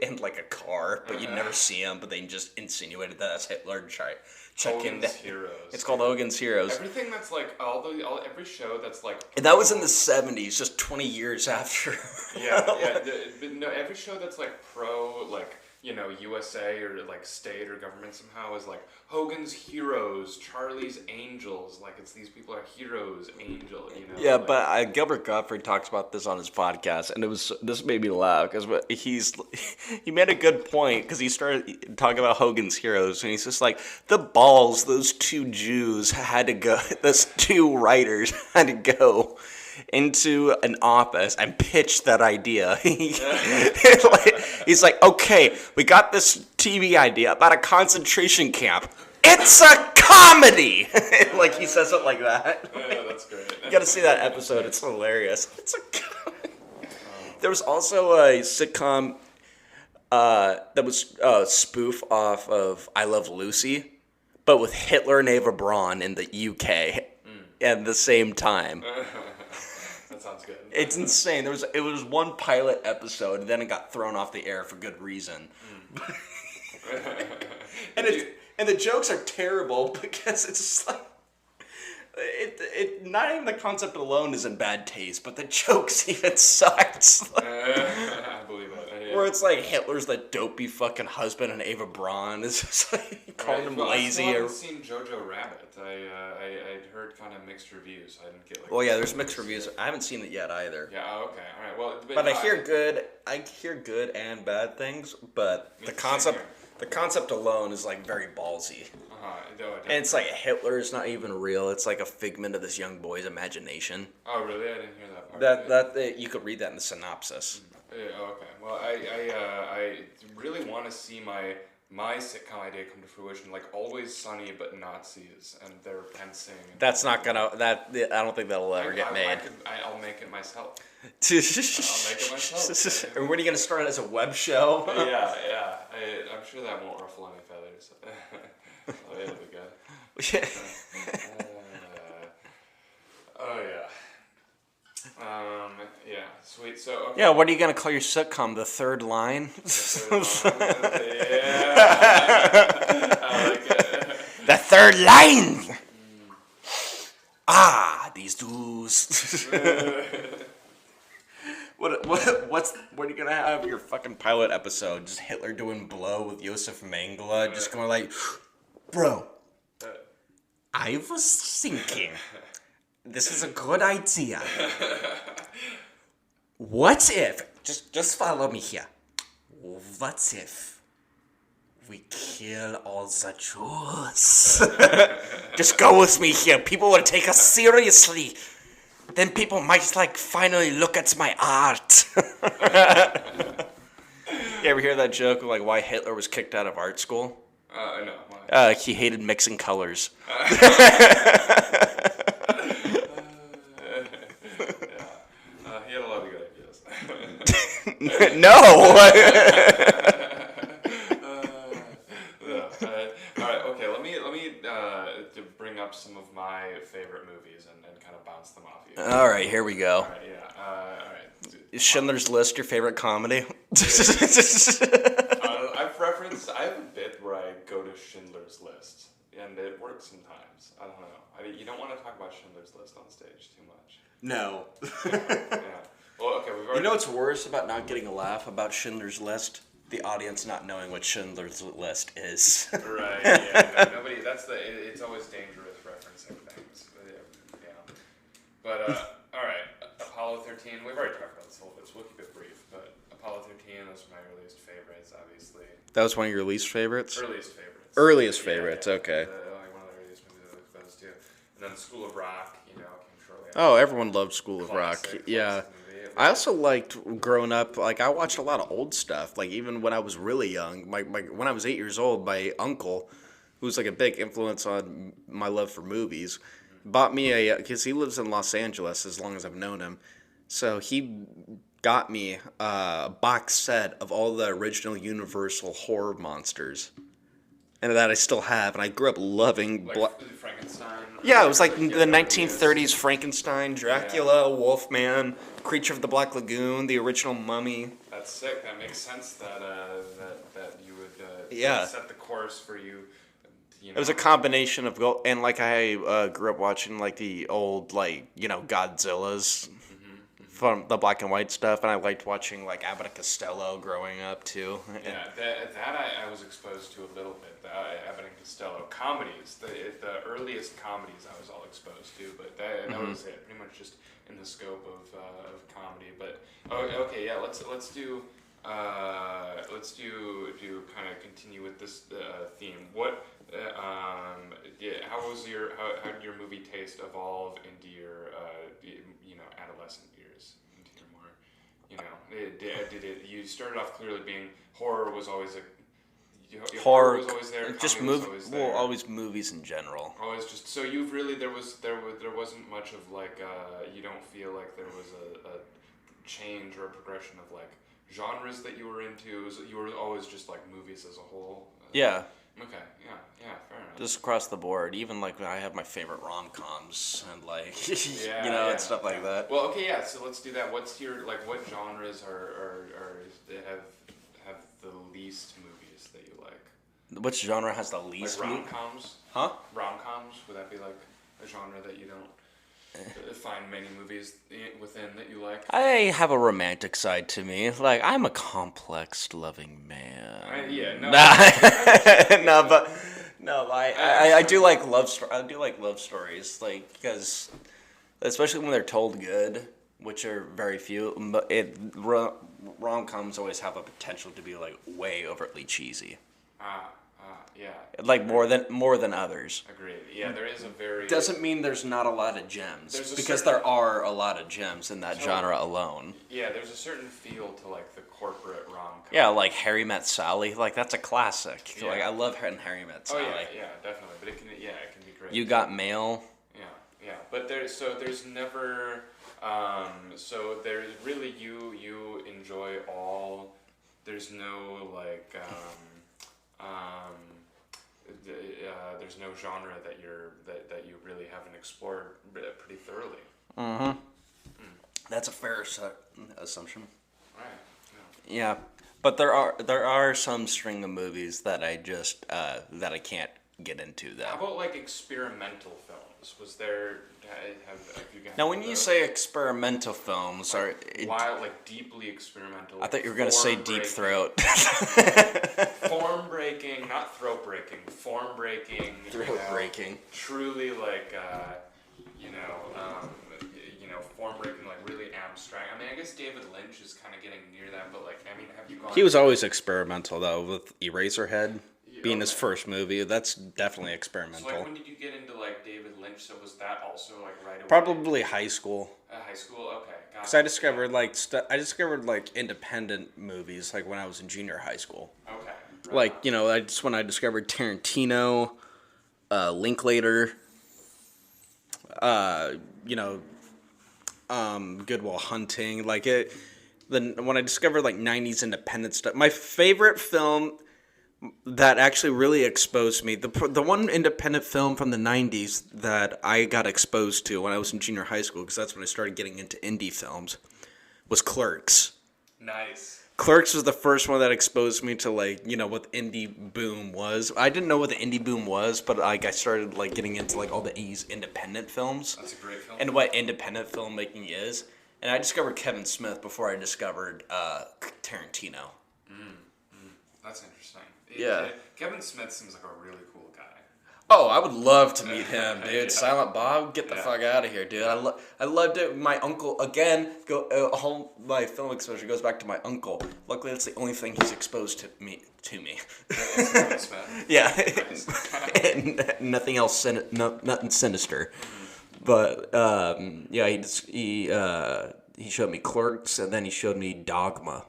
in like a car, but you'd never see him, but they just insinuated that that's Hitler and check in. Heroes. It's called Hogan's Heroes. Everything that's like every show that's like. And that was in the 70s, just 20 years after. Every show that's like pro, like, you know, USA or like state or government somehow is like Hogan's Heroes, Charlie's Angels. Like, it's these people are heroes, angel, you know. Yeah, like, but Gilbert Gottfried talks about this on his podcast, and this made me laugh because he made a good point because he started talking about Hogan's Heroes, and he's just like, the balls those two Jews had to go, those two writers had to go into an office and pitch that idea. He's like, okay, we got this TV idea about a concentration camp. It's a comedy! Like, he says it like that. Yeah, that's great. You gotta see that episode. It's hilarious. It's a comedy. There was also a sitcom that was a spoof off of I Love Lucy, but with Hitler and Eva Braun in the UK at the same time. That sounds good. It's insane. It was one pilot episode, and then it got thrown off the air for good reason. And the jokes are terrible because it's just like it not even the concept alone is in bad taste, but the jokes even sucks. I believe it. Yeah. Where it's like Hitler's the dopey fucking husband and Eva Braun is just like calling him lazy. I haven't seen Jojo Rabbit. I'd heard kind of mixed reviews. I didn't get like. Well, yeah, there's mixed reviews. I haven't seen it yet either. Yeah. Okay. All right. Well, but I hear good and bad things. But the concept alone is like very ballsy. And it's like Hitler is not even real. It's like a figment of this young boy's imagination. Oh, really? I didn't hear that part. That you could read that in the synopsis. Yeah, okay. Well, I really want to see my sitcom idea come to fruition, like Always Sunny but Nazis, and they're fencing. That's not gonna. I don't think that'll ever get made. I'll make it myself. I'll make it myself. And when are you gonna start it as a web show? Yeah. I'm sure that won't ruffle any feathers. Oh, it'll be good. Oh yeah. Yeah, sweet. So okay. Yeah, what are you gonna call your sitcom? The Third Line? Yeah. I like it. The Third Line. These dudes. What are you gonna have your fucking pilot episode? Just Hitler doing blow with Josef Mengele, just going like, bro, I was thinking, this is a good idea. What if Just follow me here. What if we kill all the Jews? Just go with me here. People will take us seriously. Then people might like finally look at my art. You ever hear that joke of like why Hitler was kicked out of art school? No. He hated mixing colors. He had a lot of good ideas. No. All right. Okay. Let me to bring up some of my favorite movies and kind of bounce them off you. All right, here we go. All right. Yeah. All right. Is Schindler's List your favorite comedy? I have a bit where I go to Schindler's List, and it works sometimes. I don't know. You don't want to talk about Schindler's List on stage too much. No. Yeah. Well, okay. We've already. You know what's worse about not getting a laugh about Schindler's List? The audience not knowing what Schindler's List is. Right. Yeah. No, nobody. It's always dangerous referencing things. Yeah. But all right. Apollo 13. We've already talked about this a little bit, so we'll keep it brief. But Apollo 13 is my earliest favorites, obviously. That was one of your least favorites? Earliest favorites. Earliest favorites, okay. Like one of the earliest movies I like those too. And then School of Rock, came shortly after. Oh, everyone loved School of Rock. Classic Yeah. movie. I also liked growing up, like I watched a lot of old stuff. Like even when I was really young, when I was 8 years old, my uncle, who was like a big influence on my love for movies, bought me because he lives in Los Angeles as long as I've known him. So he got me a box set of all the original Universal horror monsters. And that I still have, and I grew up loving... Like Frankenstein? Yeah, it was like the 1930s Frankenstein, Dracula, Wolfman, Creature of the Black Lagoon, the original Mummy. That's sick. That makes sense that you would set the course for you. It was a combination of... And like I grew up watching like the old Godzillas from the black and white stuff, and I liked watching like Abbott and Costello growing up too. Yeah, that I was exposed to a little bit. The Abbott and Costello comedies, the earliest comedies I was all exposed to, but that was it. Pretty much just in the scope of comedy. But okay, yeah, let's do kind of continue with this theme. What how did your movie taste evolve into your adolescent years, into your more did it you started off clearly being horror was always horror was always there, just always movies in general. Always just so you've really there wasn't much of like you don't feel like there was a change or a progression of like genres that you were into. You were always just like movies as a whole. Yeah. Okay. Yeah. Fair enough. Just across the board. Even like I have my favorite rom-coms and like and stuff like that. Well, okay, yeah. So let's do that. What's your what genres are have the least movies that you like? Which genre has the least? Like rom-coms? Huh? Rom-coms? Would that be like a genre that you don't find many movies within that you like? I have a romantic side to me. Like I'm a complex, loving man. I do like love stories. I do like love stories, like because especially when they're told good, which are very few. But rom-coms always have a potential to be like way overtly cheesy. Yeah. Like more than others. Agreed. Yeah, there is a very... Doesn't mean there's not a lot of gems. Because there are a lot of gems in that genre alone. Yeah, there's a certain feel to like the corporate rom-com. Yeah, like Harry Met Sally. Like that's a classic. Yeah. Like I love Harry Met Sally. Oh yeah, definitely. But it can be great. You Got Mail. Yeah. But there's never so there's really you enjoy all. There's no like there's no genre that you really haven't explored pretty thoroughly. Mm-hmm. That's a fair assumption. Right. Yeah, but there are some string of movies that I just that I can't get into though. How about like experimental films? Was there? Have you guys? Now, when you say experimental films, like deeply experimental? I thought you were gonna say Deep Throat. Form breaking, not throat breaking. Form breaking. Throat breaking. Truly, like form breaking, like really abstract. I mean, I guess David Lynch is kind of getting near that, but like, I mean, have you gone? He was always experimental though, with Eraserhead being his Okay. first movie. That's definitely So experimental. like, when did you get into like David Lynch? So was that also like right away? Probably high school. High school. Okay, got Because I it. discovered like independent movies like when I was in junior high school. Okay. Right Like on. when I discovered Tarantino, Linklater, uh, you know, Good Will Hunting. Like it. Then when I discovered like '90s independent stuff, my favorite film that actually really exposed me, the one independent film from the '90s that I got exposed to when I was in junior high school, because that's when I started getting into indie films, was Clerks. Nice. Clerks was the first one that exposed me to like what indie boom was. I didn't know what the indie boom was, but like I started like getting into like all the independent films That's a great film. and what independent filmmaking is. And I discovered Kevin Smith before I discovered Tarantino. That's interesting. Yeah. Kevin Smith seems like a really cool guy. Oh, I would love to meet him, dude. Yeah. Silent Bob, get the Yeah. fuck out of here, dude. I loved it. My uncle, again, all my film exposure goes back to my uncle. Luckily, that's the only thing he's exposed to me. Kevin Smith. Yeah, Nice. and nothing else, nothing sinister. But yeah, he showed me Clerks, and then he showed me Dogma.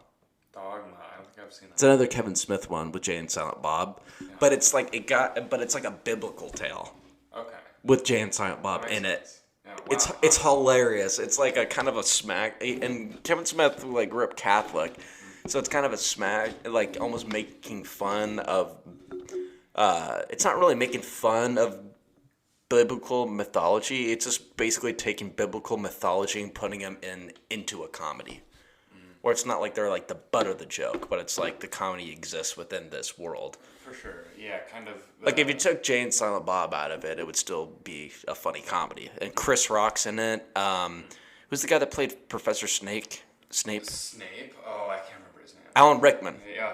Dogma. I don't think I've seen that. It's another Kevin Smith one with Jay and Silent Bob, but it's like it's like a biblical tale Okay. with Jay and Silent Bob That makes in it. sense. Yeah, wow. It's hilarious. It's like a kind of a smack, and Kevin Smith like grew up Catholic, so it's kind of a smack, like almost making fun of. It's not really making fun of biblical mythology. It's just basically taking biblical mythology and putting them into a comedy. Where it's not like they're like the butt of the joke, but it's like the comedy exists within this world. For sure. Yeah, kind of. Like if you took Jay and Silent Bob out of it, it would still be a funny comedy. And Chris Rock's in it. Who's the guy that played Professor Snape? Snape? Oh, I can't remember his name. Alan Rickman. Yeah.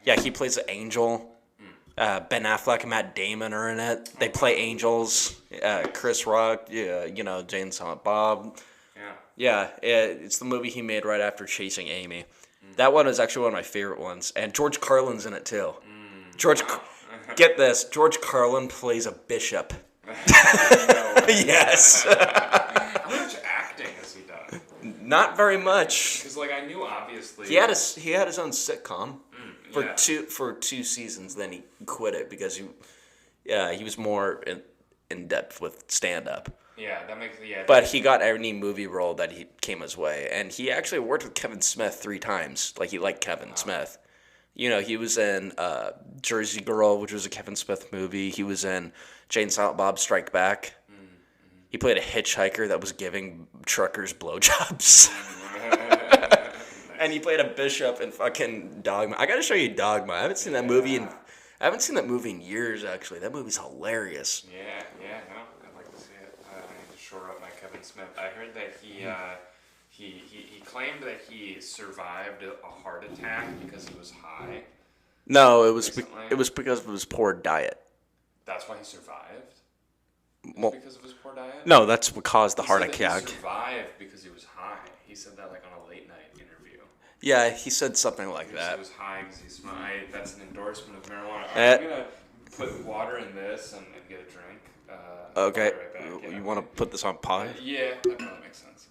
Yeah, he plays the angel. Ben Affleck and Matt Damon are in it. They play angels. Chris Rock, yeah, Jay and Silent Bob. Yeah. Yeah, it's the movie he made right after Chasing Amy. That one is actually one of my favorite ones. And George Carlin's in it too. Get this, George Carlin plays a bishop. Yes. How much acting has he done? Not very much. Because, like, I knew obviously. He had his own sitcom for yeah. two seasons. Then he quit it because he was more in depth with stand up. Yeah, that makes But he got any movie role that he came his way, and he actually worked with Kevin Smith 3 times. Like he liked Kevin Smith. He was in Jersey Girl, which was a Kevin Smith movie. He was in Jay and Silent Bob Strike Back. He played a hitchhiker that was giving truckers blowjobs. And he played a bishop in fucking Dogma. I gotta show you Dogma. I haven't seen that movie in years. Actually, that movie's hilarious. Yeah, no, I'd like to see it. I need to shore up my Kevin Smith. I heard that he claimed that he survived a heart attack because he was high. No, it was Recently? it was because of his poor diet. That's why he survived? Well, Because of his poor diet? no, that's what caused the He heart said that attack. He survived because he was high. He said that like on a late night interview. Yeah, he said something like He that. was high because he smoked. That's an endorsement of marijuana. Eh. I'm gonna put water in this and get a drink. Okay, I'll be right back. you want to put this on pause? Yeah, that probably makes sense.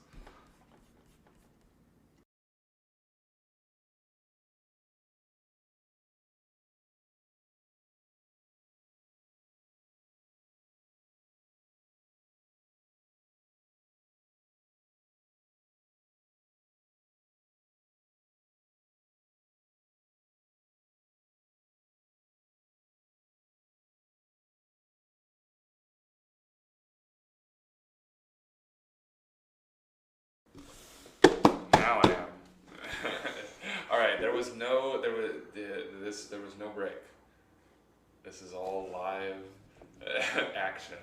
Now I am. All right, there was no break. This is all live action.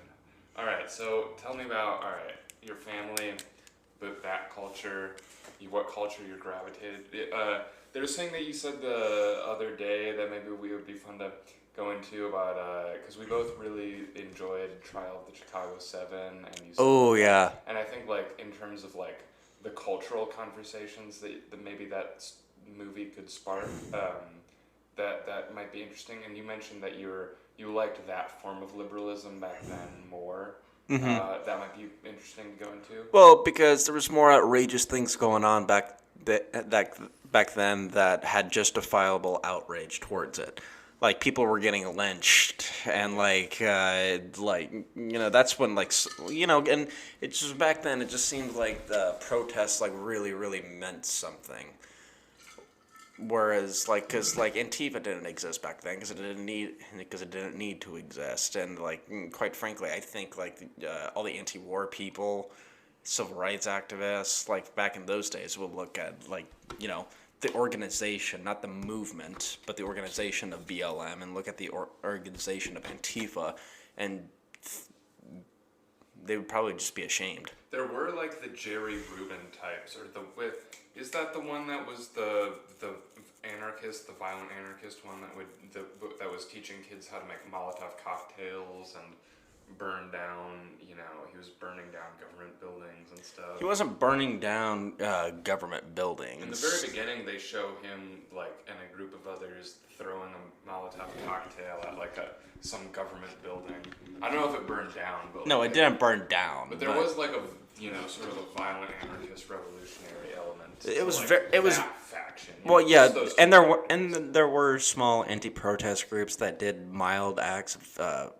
All right, so tell me about your family, but that culture, what culture you're gravitated. There was something that you said the other day that maybe we would be fun to go into about because we both really enjoyed Trial of the Chicago 7, and you said Oh yeah. and I think like in terms of like the cultural conversations that maybe that movie could spark, that might be interesting. And you mentioned that you liked that form of liberalism back then more. That might be interesting to go into. Well, because there was more outrageous things going on back then that had justifiable outrage towards it. Like people were getting lynched, and that's when and it just back then it just seemed like the protests like really meant something. Whereas, because Antifa didn't exist back then because it didn't need to exist, and quite frankly, I think all the anti-war people, civil rights activists, like back in those days, would look at the organization, not the movement, but the organization of BLM, and look at the organization of Antifa, and they would probably just be ashamed. There were like the Jerry Rubin types, or is that the one that was the anarchist, the violent anarchist one that was teaching kids how to make Molotov cocktails and burn down, he was burning down government buildings and stuff. He wasn't burning down government buildings. In the very beginning, they show him and a group of others throwing a Molotov cocktail at some government building. I don't know if it burned down, but no, it didn't burn down. But there was sort of a violent anarchist revolutionary element. It was that faction. Well, yeah, and there were small anti-protest groups that did mild acts of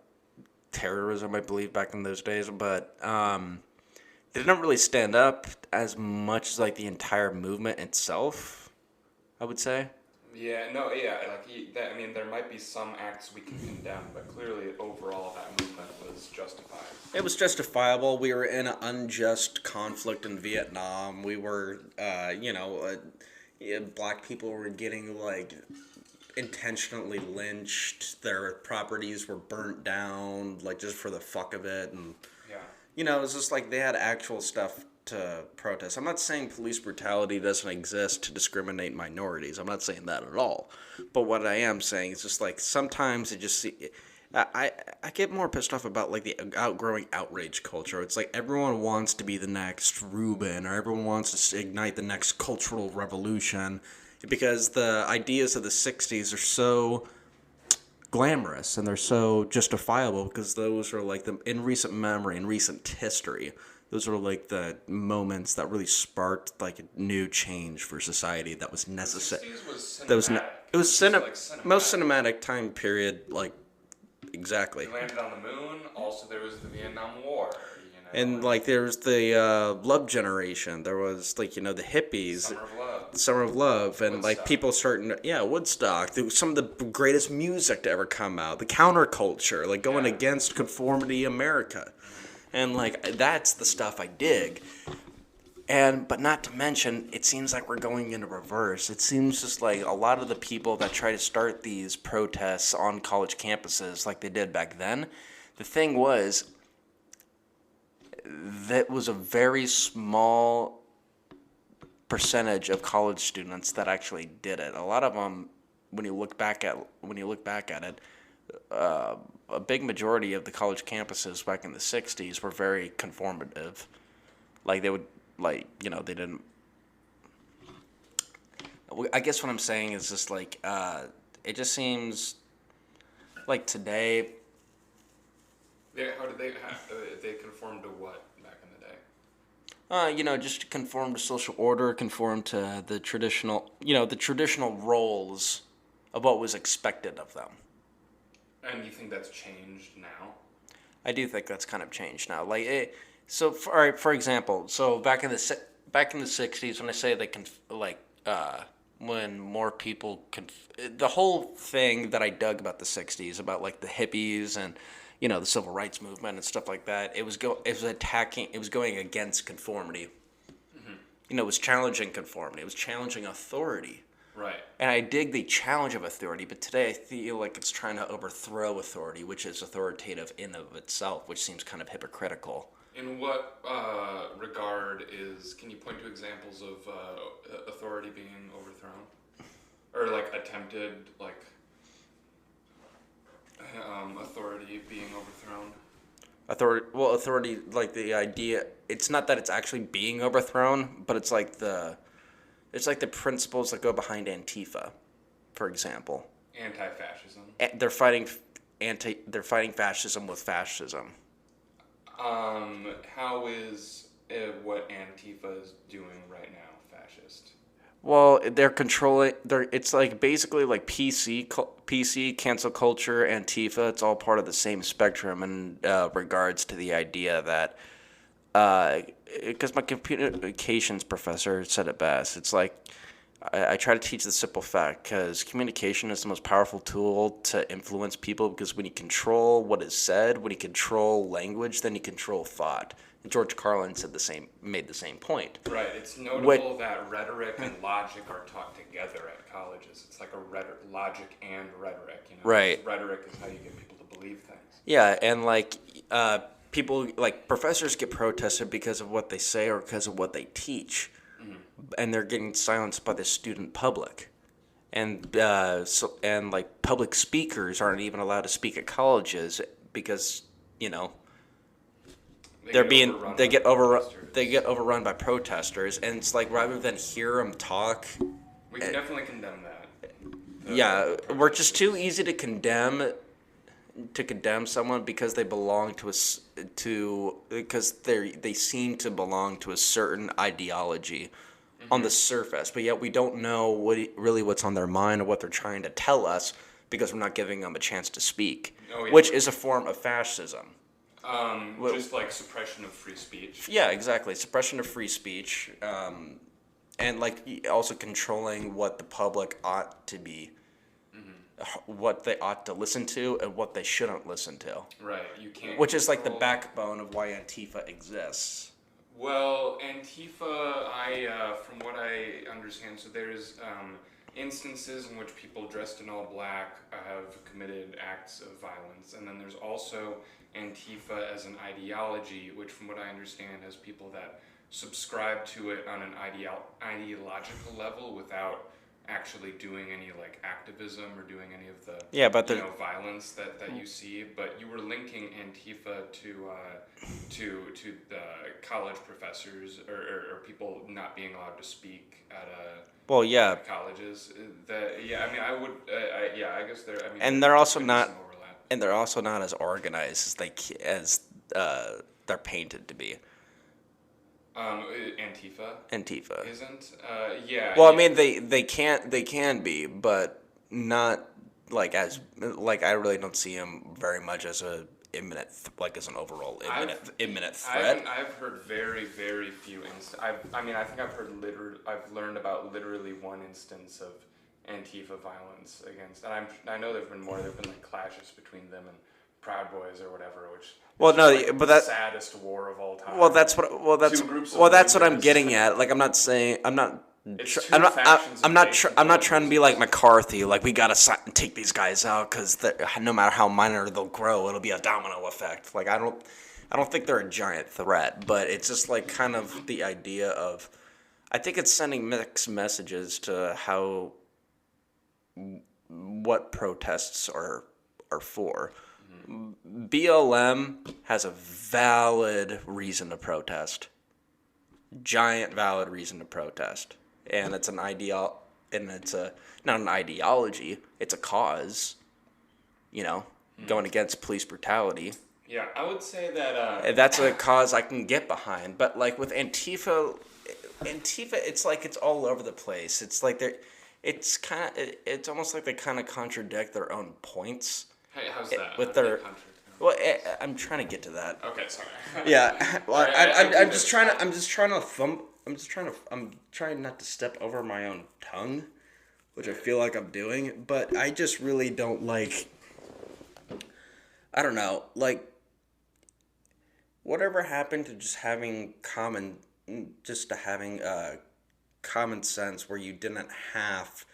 terrorism, I believe, back in those days, but they didn't really stand up as much as the entire movement itself, I would say. Yeah, no, yeah, there might be some acts we can condemn, but clearly overall that movement was justified. It was justifiable. We were in an unjust conflict in Vietnam. We were, black people were getting intentionally lynched. Their properties were burnt down, just for the fuck of it, and it was just they had actual stuff to protest. I'm not saying police brutality doesn't exist to discriminate minorities. I'm not saying that at all. But what I am saying is just sometimes it just I get more pissed off about the outgrowing outrage culture. It's everyone wants to be the next Rubin, or everyone wants to ignite the next cultural revolution, because the ideas of the 60s are so glamorous and they're so justifiable, because those are in recent memory, in recent history, those are the moments that really sparked a new change for society that was necessary. Most cinematic time period, exactly. We landed on the moon. Also, there was the Vietnam War. And there was the Love Generation. There was the hippies, Summer of Love, and Woodstock. People starting Woodstock. There was some of the greatest music to ever come out. The counterculture, going against conformity America, and that's the stuff I dig. But not to mention, it seems like we're going into reverse. It seems just a lot of the people that try to start these protests on college campuses like they did back then, the thing was, that was a very small percentage of college students that actually did it. A lot of them, when you look back at it, a big majority of the college campuses back in the 60s were very conformative. They would, they didn't... I guess what I'm saying is just, it just seems like today... How did they conform to what back in the day? Just conform to social order, conform to the traditional roles of what was expected of them. And you think that's changed now? I do think that's kind of changed now. So for example, back in the 60s, when I say when more people the whole thing that I dug about the 60s, about the hippies and the civil rights movement and stuff like that, it was going against conformity. Mm-hmm. It was challenging conformity. It was challenging authority. Right. And I dig the challenge of authority, but today I feel like it's trying to overthrow authority, which is authoritative in of itself, which seems kind of hypocritical. In what regard can you point to examples of authority being overthrown? Or attempted, authority being overthrown? Authority, like the idea. It's not that it's actually being overthrown, but it's like the principles that go behind Antifa, for example. Anti-fascism. They're fighting fascism with fascism. How is what Antifa is doing right now fascist? Well, they're controlling. It's like basically like PC, cancel culture, Antifa. It's all part of the same spectrum in regards to the idea that, because my communications professor said it best. It's like I try to teach the simple fact because communication is the most powerful tool to influence people. Because when you control what is said, when you control language, then you control thought. George Carlin made the same point. Right. It's notable that rhetoric and logic are taught together at colleges. It's like logic and rhetoric. Right. Rhetoric is how you get people to believe things. Yeah, and like people, like professors get protested because of what they say or because of what they teach, and they're getting silenced by the student public. And and like public speakers aren't even allowed to speak at colleges because they get overrun by protesters, and it's like rather than hear them talk. We can definitely condemn that. We're just too easy to condemn someone because they belong because they seem to belong to a certain ideology on the surface, but yet we don't know what's on their mind or what they're trying to tell us because we're not giving them a chance to speak, which is a form of fascism. Just like suppression of free speech. Yeah, exactly. Suppression of free speech, and like also controlling what the public ought to be, what they ought to listen to, and what they shouldn't listen to. Right. You can't. Which is like the backbone of why Antifa exists. Well, Antifa, from what I understand, so there's instances in which people dressed in all black have committed acts of violence, and then there's also Antifa as an ideology, which from what I understand has people that subscribe to it on an ideological level without actually doing any like activism or doing any of the violence that you see. But you were linking Antifa to the college professors or people not being allowed to speak at colleges. I guess they're. I mean, and they're also not. And they're also not as organized as they're painted to be. Antifa isn't. Well, I mean, they can be, but not like as like I really don't see them very much as a as an overall imminent threat. I've heard very very few I think I've learned about literally one instance of Antifa violence against, and I know there've been more. There've been like clashes between them and Proud Boys or whatever, which the saddest war of all time. That's what I'm getting at. Like I'm not trying to be like McCarthy. Like we gotta take these guys out because no matter how minor they'll grow, it'll be a domino effect. Like I don't think they're a giant threat, but it's just like kind of the idea of. I think it's sending mixed messages to what protests are for. BLM has a valid reason to protest. Giant valid reason to protest. And it's not an ideology, it's a cause, going against police brutality. Yeah, I would say that that's a cause I can get behind, but like with Antifa, it's like it's all over the place. It's like it's almost like they kind of contradict their own points. Hey, how's that? Well, I'm trying to get to that. Okay, sorry. Yeah, well, I'm trying not to step over my own tongue, which I feel like I'm doing, but I just really don't like. I don't know, like. Whatever happened to just having common sense where you didn't have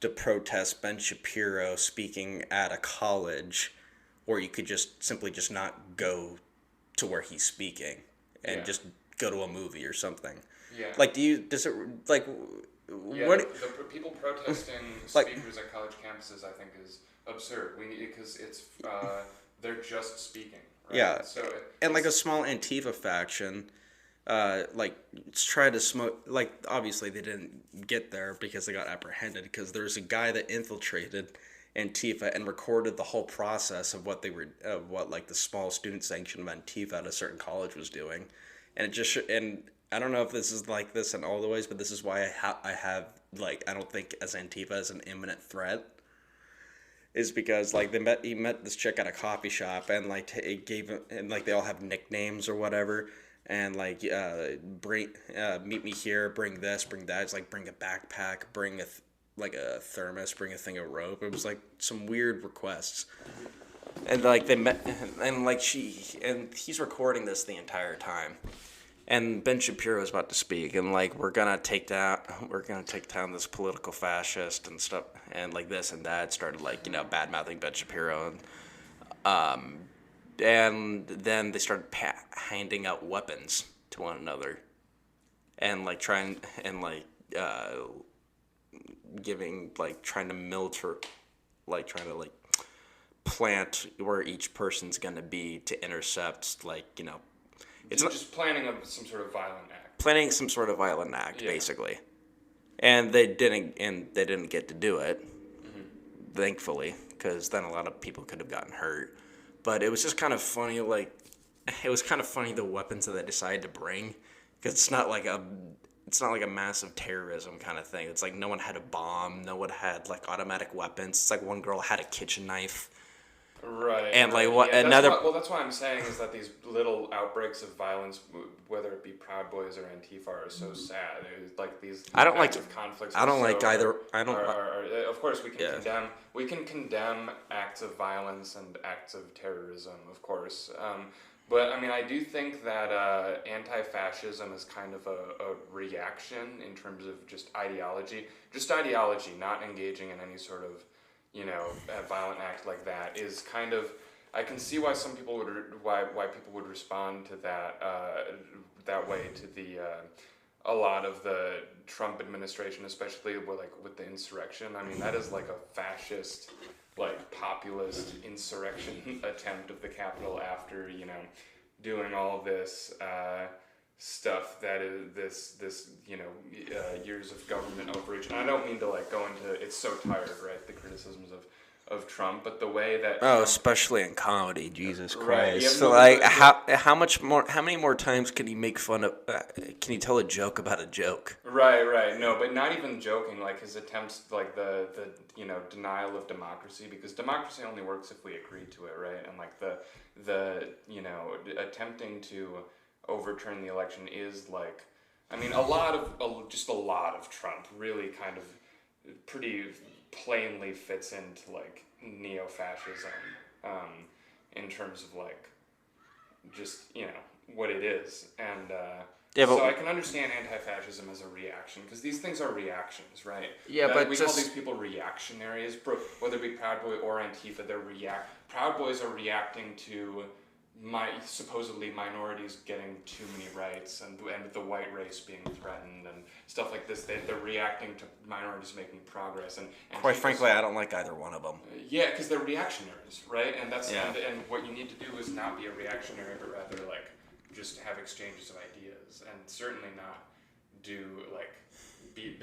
to protest Ben Shapiro speaking at a college, or you could just simply not go to where he's speaking and just go to a movie or something. Yeah. Like, the people protesting speakers at college campuses, I think, is absurd. Because it's they're just speaking. right? Yeah, So and like a small Antifa faction, like tried to smoke. Like obviously they didn't get there because they got apprehended because there was a guy that infiltrated Antifa and recorded the whole process of what like the small student section of Antifa at a certain college was doing, and it just and I don't know if this is like this in all the ways, but this is why I have like I don't think as Antifa as an imminent threat is because like he met this chick at a coffee shop and like it gave him and like they all have nicknames or whatever and like bring meet me here, bring this, bring that. It's like bring a backpack, bring like a thermos, bring a thing of rope. It was like some weird requests. And like they met and like he's recording this the entire time. And Ben Shapiro is about to speak, and like we're gonna take down this political fascist and stuff, and like this and that started like bad mouthing Ben Shapiro, and then they started handing out weapons to one another, and like trying and like giving like trying to plant where each person's gonna be to intercept it's not just planning some sort of violent act. Planning some sort of violent act, basically, and they didn't get to do it, thankfully, because then a lot of people could have gotten hurt. But it was just kind of funny, like it was kind of funny the weapons that they decided to bring, because it's not like a massive terrorism kind of thing. It's like no one had a bomb, no one had like automatic weapons. It's like one girl had a kitchen knife. Right. And like what another? That's why I'm saying is that these little outbreaks of violence, whether it be Proud Boys or Antifa, are so sad. It's like these. I don't like conflicts. I don't like either. I don't. Of course, we can condemn. We can condemn acts of violence and acts of terrorism, of course. But I mean, I do think that anti-fascism is kind of a reaction in terms of just ideology, not engaging in any sort of a violent act like that is kind of. I can see why some people why people would respond to that way to the a lot of the Trump administration, especially with the insurrection. I mean, that is like a fascist, like populist insurrection attempt of the Capitol after doing all this stuff that is this years of government overreach. And I don't mean to like go into it's so tired, right? The criticisms of Trump, but the way that especially in comedy, Jesus Christ. Right. So like how many more times can you make fun of? Can you tell a joke about a joke? Right. No, but not even joking. Like his attempts, like the denial of democracy, because democracy only works if we agree to it, right? And like the attempting to overturn the election is like, I mean, a lot of Trump really kind of pretty plainly fits into like neo-fascism in terms of like just what it is, and so I can understand anti-fascism as a reaction because these things are reactions, right? Yeah, but we call these people reactionaries, whether it be Proud Boy or Antifa. Proud Boys are reacting to supposedly minorities getting too many rights and the white race being threatened and stuff like this. They're reacting to minorities making progress and quite frankly, I don't like either one of them. Yeah, because they're reactionaries, right? And that's and what you need to do is not be a reactionary, but rather like just have exchanges of ideas and certainly not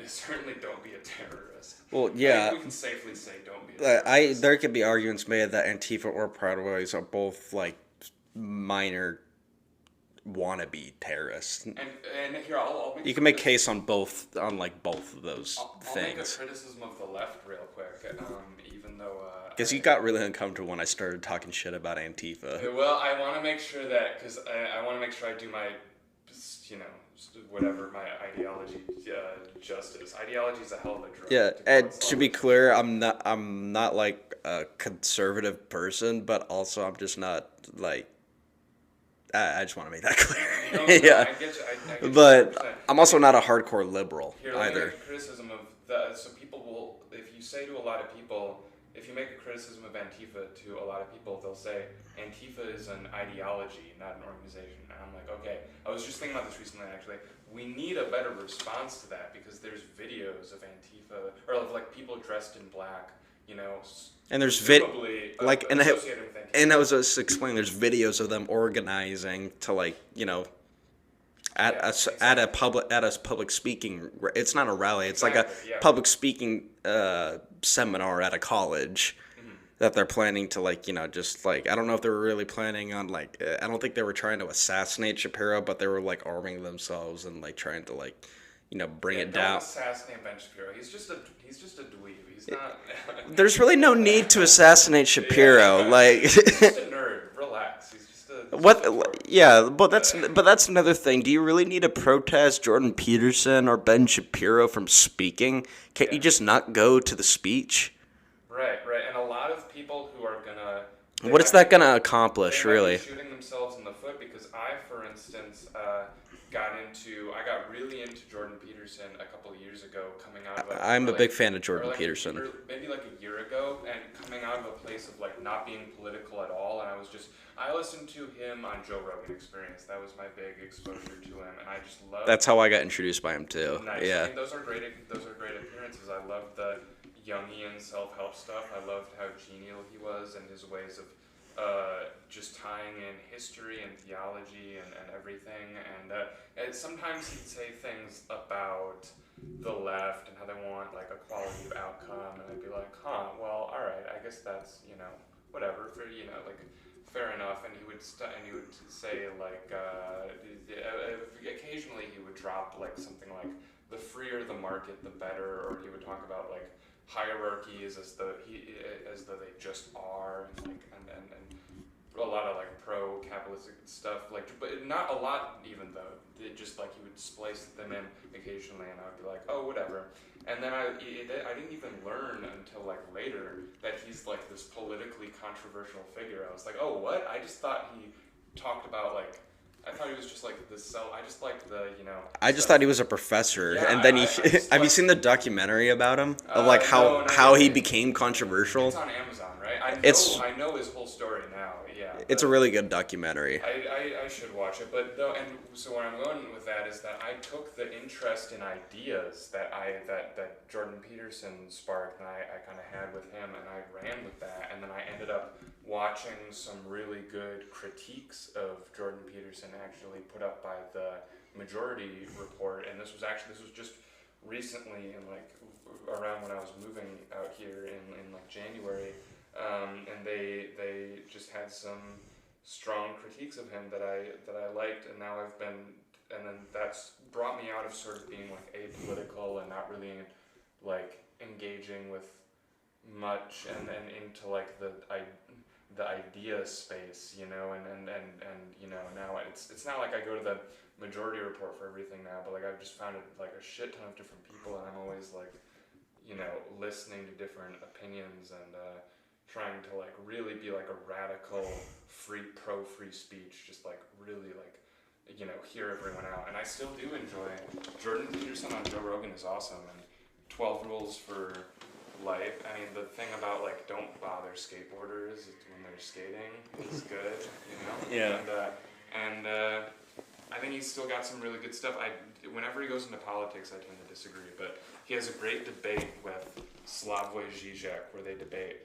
certainly don't be a terrorist. Well, yeah, I think we can safely say don't be a terrorist. There could be arguments made that Antifa or Proud Boys are both like minor wannabe terrorists. And here I'll make you can make case on both of those I'll things. make a criticism of the left real quick, even though because you got really uncomfortable when I started talking shit about Antifa. Well, I want to make sure that because I want to make sure I do my whatever my ideology justice. Ideology is a hell of a drug. Yeah, and to be clear, I'm not like a conservative person, but also I'm just not like. I just want to make that clear. Yeah, I get you, but I'm also not a hardcore liberal here, either. Make a criticism of so people will, if you say to a lot of people, if you make a criticism of Antifa to a lot of people, they'll say Antifa is an ideology, not an organization. And I'm like, okay. I was just thinking about this recently, actually. We need a better response to that because there's videos of Antifa or of like people dressed in black, you know, And there's presumably associated with and I Antifa. was just explaining. There's videos of them organizing to Yeah, exactly. at a public speaking. It's not a rally. It's like a Exactly. Yeah. public speaking seminar at a college Mhm. that they're planning to just I don't know if they were really planning on I don't think they were trying to assassinate Shapiro, but they were arming themselves and trying to bring Yeah, it don't down. assassinate Ben Shapiro. He's just a dweeb. He's not. There's really no need to assassinate Shapiro. Yeah, he's just a nerd. Relax. He's just What? a dork. Yeah, but that's another thing. Do you really need to protest Jordan Peterson or Ben Shapiro from speaking? Can't you Yeah. just not go to the speech? Right, right. And a lot of people who are gonna, they What is might that be, gonna they accomplish, might be really? shooting themselves in the foot because for instance, I got really into Jordan Peterson a couple of years ago, coming out of I'm a big fan of or Jordan Peterson. maybe like a year ago, and coming out of a place of like not being political at all, and I listened to him on Joe Rogan Experience. That was my big exposure to him, and I just loved. That's how I got introduced by him too. Nice. Yeah. I mean, those are great appearances. I love the Jungian self-help stuff. I loved how genial he was and his ways of just tying in history and theology and everything. And sometimes he'd say things about the left and how they want like a quality of outcome, and I'd be like, huh, well, all right, I guess that's whatever for like fair enough. And he would say like occasionally he would drop like something like the freer the market the better, or he would talk about like hierarchies as though they just are, and like and a lot of like pro-capitalistic stuff, like, but not a lot even though. It just like he would splice them in occasionally, and I would be like, oh, whatever. And then I didn't even learn until like later that he's like this politically controversial figure. I was like, oh, what? I just thought he talked about like. I thought he was just like this. I just like the I just thought he was a professor, Yeah, and then I just have you like. seen the documentary about him of No, not how he yet. became controversial? It's on Amazon, right? It's I know his whole story now. Yeah, it's a but really good documentary. I should watch it. But no, and so where I'm going with that is that I took the interest in ideas that Jordan Peterson sparked, and I kind of had with him, and I ran with that, and then I ended up watching some really good critiques of Jordan Peterson actually put up by the Majority Report, and this was just recently, in like around when I was moving out here in like January, and they just had some strong critiques of him that I liked, and now and then that's brought me out of sort of being like apolitical and not really like engaging with much, and then into like the idea space, and now it's not like I go to the Majority Report for everything now, but like I've just found it like a shit ton of different people, and I'm always like listening to different opinions, and trying to like really be like a radical free speech, just like really like hear everyone out. And I still do enjoy Jordan Peterson on Joe Rogan is awesome, and 12 Rules for Life. I mean, the thing about like don't bother skateboarders when they're skating is good, Yeah. And I think he's still got some really good stuff. Whenever he goes into politics, I tend to disagree, but he has a great debate with Slavoj Žižek where they debate.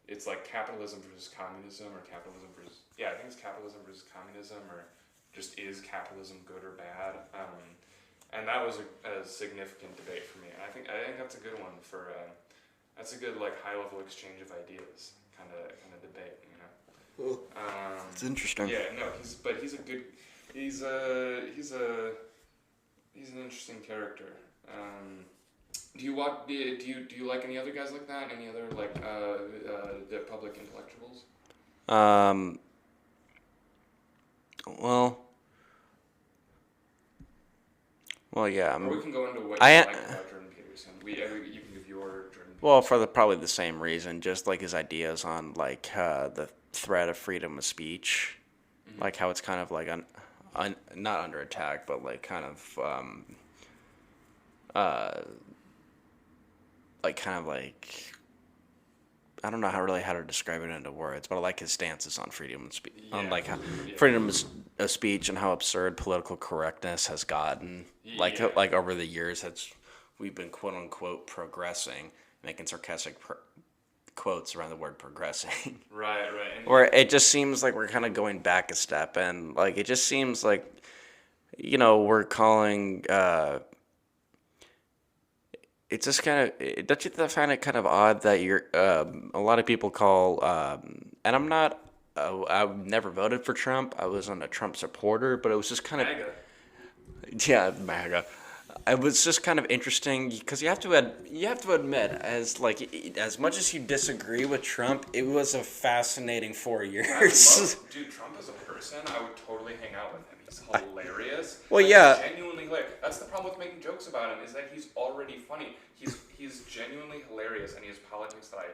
It's like capitalism versus communism, or capitalism versus I think it's capitalism versus communism, or just is capitalism good or bad? And that was a significant debate for me. And I think that's a good one for that's a good like high level exchange of ideas kind of debate. It's interesting. Yeah, no, he's a good. He's an interesting character. Do you like any other guys like that? Any other like the public intellectuals? Well, yeah. Or we can go into what I you like about Jordan Peterson. You can give your Jordan. Well, for probably the same reason, just like his ideas on like the threat of freedom of speech, like how it's kind of like not under attack, but like kind of I don't know how to describe it into words, but I like his stances on freedom of speech, on like how freedom of speech and how absurd political correctness has gotten, like over the years. We've been quote unquote progressing, making sarcastic quotes around the word progressing. Right. And Where it just seems like we're kind of going back a step, and like it just seems like, we're calling. It's just kind of, don't you find it kind of odd that you're a lot of people call, and I'm not. I've never voted for Trump. I wasn't a Trump supporter, but it was just kind of MAGA. yeah, MAGA. It was just kind of interesting because you have to admit, as much as you disagree with Trump, it was a fascinating 4 years. Dude, Trump as a person, I would totally hang out with him. He's hilarious. Well, Like, yeah. He's genuinely hilarious. That's the problem with making jokes about him, is that he's already funny. He's genuinely hilarious, and he has politics that I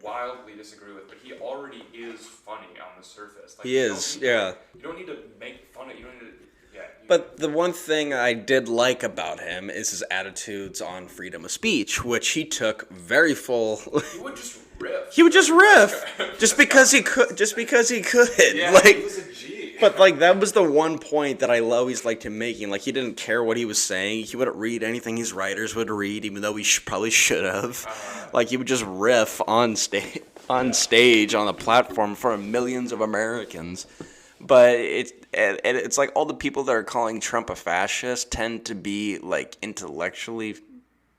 wildly disagree with, but he already is funny on the surface. Like, He is, yeah. You don't need to make fun of. You don't need to. Yeah. But the one thing I did like about him is his attitudes on freedom of speech, which he took very full. He would just riff. He would just riff, just because he could. Just because he could. Yeah, like, he was a G. but like that was the one point that I always liked him making. Like he didn't care what he was saying. He wouldn't read anything his writers would read, even though he probably should have. Like he would just riff on stage, on the platform for millions of Americans. But it's like all the people that are calling Trump a fascist tend to be like intellectually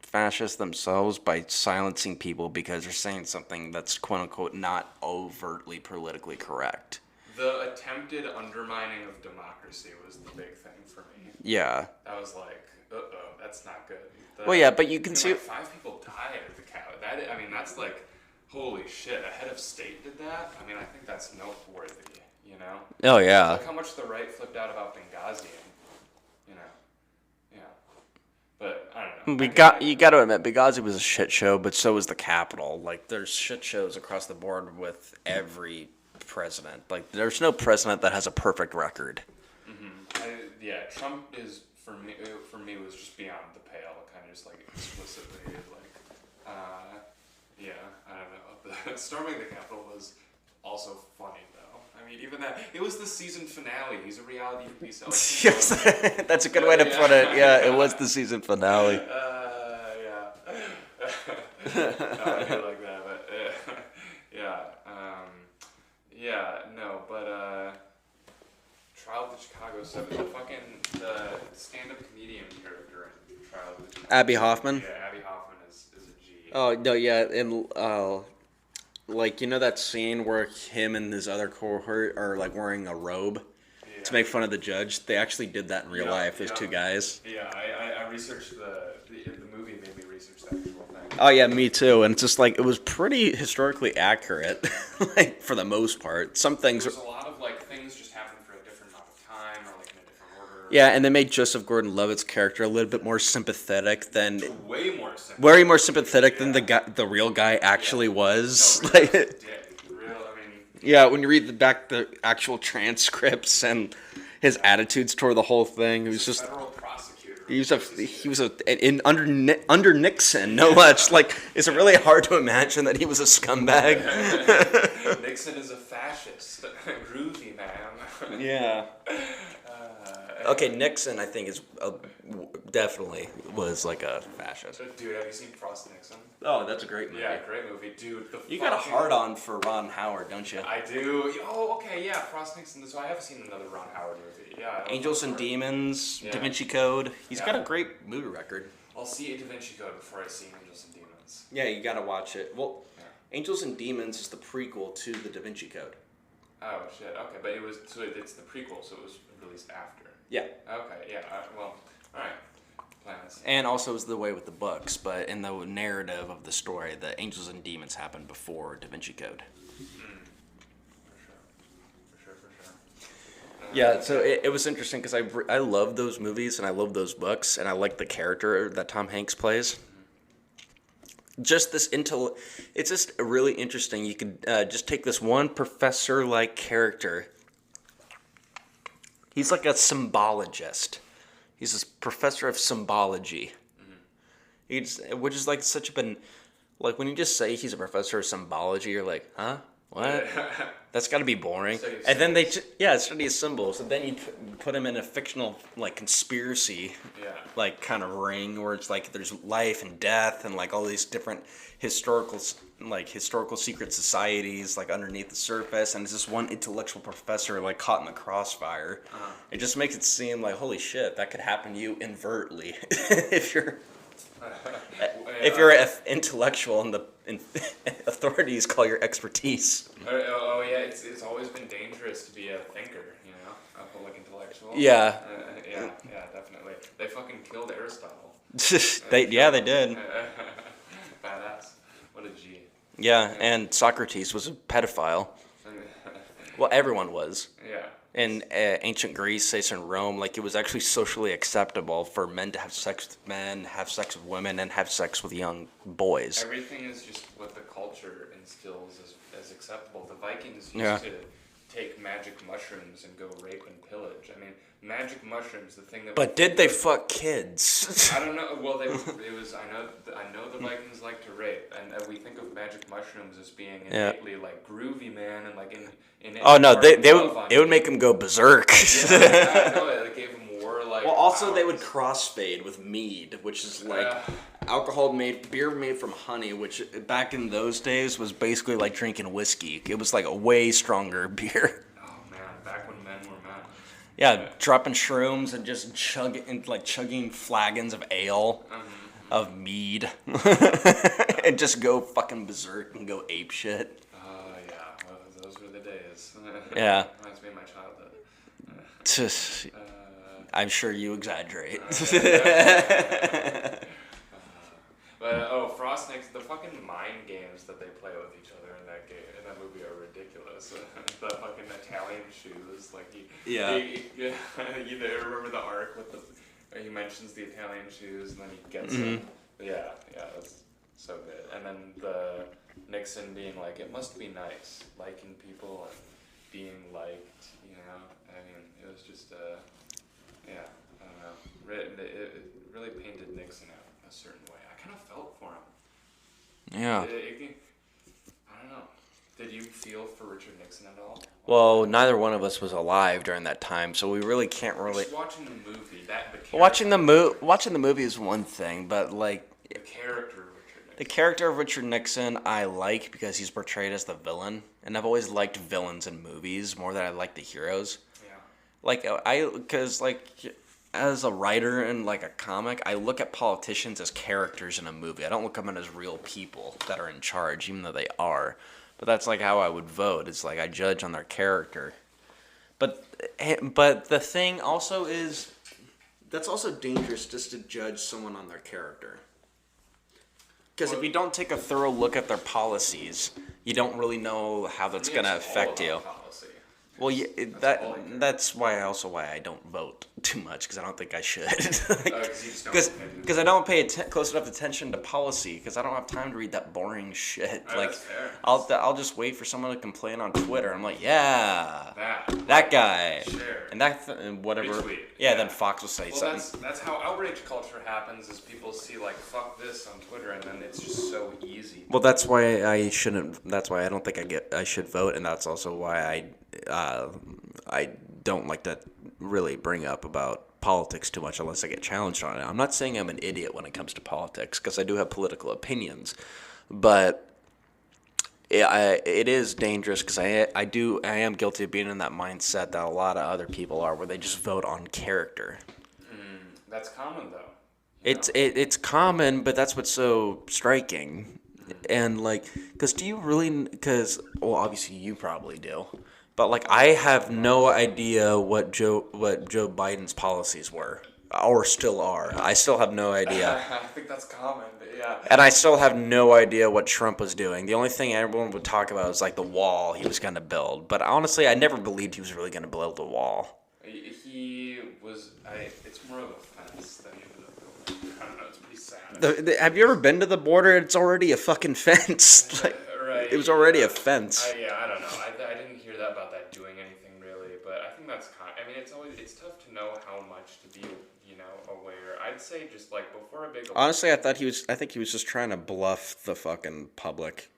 fascist themselves by silencing people because they're saying something that's quote unquote not overtly politically correct. The attempted undermining of democracy was the big thing for me. Yeah. I was like, that's not good. Well, yeah, but you can see. Like 5 people died at the cow. That's like, holy shit. A head of state did that. I mean, I think that's noteworthy. You know? Oh yeah. Look how much the right flipped out about Benghazi. And, yeah. But I don't know. You got to admit, Benghazi was a shit show, but so was the Capitol. Like, there's shit shows across the board with every president. Like, there's no president that has a perfect record. Trump is for me was just beyond the pale, kind of just like explicitly like, I don't know. The storming the Capitol was also funny though. I mean, even that it was the season finale. He's a reality TV show. Yes, that's a good way to put it. Yeah, it was the season finale. Yeah. No, I do like that, but Trial of the Chicago 7, the stand-up comedian character in Trial of the Chicago Abby Hoffman. Yeah, Abby Hoffman is a G. Oh no, yeah, and like that scene where him and his other cohort are like wearing a robe to make fun of the judge. They actually did that in real life. Those two guys. Yeah, I researched the movie made me research that actual thing. Oh yeah, me too. And it's just like it was pretty historically accurate, like for the most part. Some things. There's a lot of like things just happen for a different amount of time or like in a different order. Yeah, and they made Joseph Gordon-Levitt's character a little bit more sympathetic than. Way more sympathetic. Way more sympathetic than the real guy actually was. No, Like, I mean. yeah, when you read the actual transcripts and his attitudes toward the whole thing, it was just. Federal prosecutor. He was under Nixon, no less. Like, it's really hard to imagine that he was a scumbag. Nixon is a fascist, groovy man. Yeah. Okay, Nixon, I think, is definitely was like a fascist. Dude, have you seen Frost Nixon? Oh, that's a great movie. Yeah, great movie, dude. You got a hard on for Ron Howard, don't you? I do. Oh, okay, yeah, Frost Nixon. So I haven't seen another Ron Howard movie. Yeah. Angels and Demons, Da Vinci Code. He's got a great movie record. I'll see a Da Vinci Code before I see Angels and Demons. Yeah, you gotta watch it. Well, Angels and Demons is the prequel to the Da Vinci Code. Oh shit. Okay, but it's the prequel, so it was released after. Yeah. Okay. Yeah. Well. All right. Planets. And also is the way with the books, but in the narrative of the story, the Angels and Demons happened before Da Vinci Code. For sure. Yeah, so it was interesting because I love those movies and I love those books and I like the character that Tom Hanks plays. Just this it's just really interesting. You could just take this one professor-like character. He's like a symbologist. He's this professor of symbology. Which is like such a like when you just say he's a professor of symbology, you're like, huh? What? That's got to be boring. Study And then they, symbols. study of symbols. And then you put them in a fictional, like, conspiracy, Yeah. like, kind of ring where it's like there's life and death and, like, all these different historical, historical secret societies, like, underneath the surface. And it's this one intellectual professor, like, caught in the crossfire. It just makes it seem like, holy shit, that could happen to you inadvertently if you're. If you're an intellectual and the authorities call your expertise. Oh yeah, it's always been dangerous to be a thinker, a public intellectual. Yeah. Yeah, definitely. They fucking killed Aristotle. they did. Badass. What a G. Yeah, and Socrates was a pedophile. Well, everyone was. Yeah. In ancient Greece, ancient Rome, like it was actually socially acceptable for men to have sex with men, have sex with women, and have sex with young boys. Everything is just what the culture instills as acceptable. The Vikings Yeah. used to take magic mushrooms and go rape and pillage. I mean, magic mushrooms, the thing that. But did they fuck kids? I don't know. Well, it was. I know the Vikings like to rape, and we think of magic mushrooms as being innately like groovy, man, and like in. Oh no, it would make them go berserk. Yeah, I know it gave them warlike. Well, also powers. they would crossfade with mead, which is like beer made from honey, which back in those days was basically like drinking whiskey. It was like a way stronger beer. Oh man, back when men were men. Yeah, dropping shrooms and just chugging flagons of ale, of mead, and just go fucking berserk and go ape shit. Yeah, well, those were the days. Yeah. Reminds me of my childhood. I'm sure you exaggerate. But Frostniks, the fucking mind games that they play with each other in that movie are ridiculous. The fucking Italian shoes, like you remember the arc with he mentions the Italian shoes and then he gets them. Yeah, that's so good. And then the Nixon being like, it must be nice, liking people and being liked. I mean, it was just I don't know. It really painted Nixon out a certain way. I kind of felt for him. Yeah. I don't know. Did you feel for Richard Nixon at all? Well, neither one of us was alive during that time, so we really can't really. Just watching the movie, Watching the movie is one thing, but like the character of Richard Nixon. the character of Richard Nixon, I like because he's portrayed as the villain, and I've always liked villains in movies more than I like the heroes. Yeah. Like because as a writer and like a comic, I look at politicians as characters in a movie. I don't look at them as real people that are in charge, even though they are. But that's like how I would vote. It's like I judge on their character. But the thing also is, that's also dangerous just to judge someone on their character. Because if you don't take a thorough look at their policies, you don't really know how that's going to affect you. Policy. Well, yeah, that's why I don't vote too much, because I don't think I should. Because I don't pay close enough attention to policy, because I don't have time to read that boring shit. Oh, Like, that's fair. I'll just wait for someone to complain on Twitter. I'm like, yeah, That guy, share. and and whatever. Retweet. Yeah, then Fox will say Well, something. that's how outrage culture happens. Is people see like fuck this on Twitter, and then it's just so easy. Well, that's why I shouldn't. That's why I don't think I should vote, and that's also why I don't like to really bring up about politics too much unless I get challenged on it. I'm not saying I'm an idiot when it comes to politics, because I do have political opinions, but it is dangerous, because I am guilty of being in that mindset that a lot of other people are, where they just vote on character. That's common though. It's common, but that's what's so striking. And like, well, obviously you probably do, but like I have no idea what Joe Biden's policies were or still are. I still have no idea. I think that's common, but yeah. And I still have no idea what Trump was doing. The only thing everyone would talk about is like the wall he was going to build. But honestly, I never believed he was really going to build the wall. He was. It's more of a fence than he was a building. I don't know. It's pretty sad. Have you ever been to the border? It's already a fucking fence. Like, Right. It was already a fence. I don't know. I didn't hear that about that doing anything really, but I think that's kind. I mean, it's tough to know how much to be aware. I'd say just like before a big. Honestly, I think he was just trying to bluff the fucking public.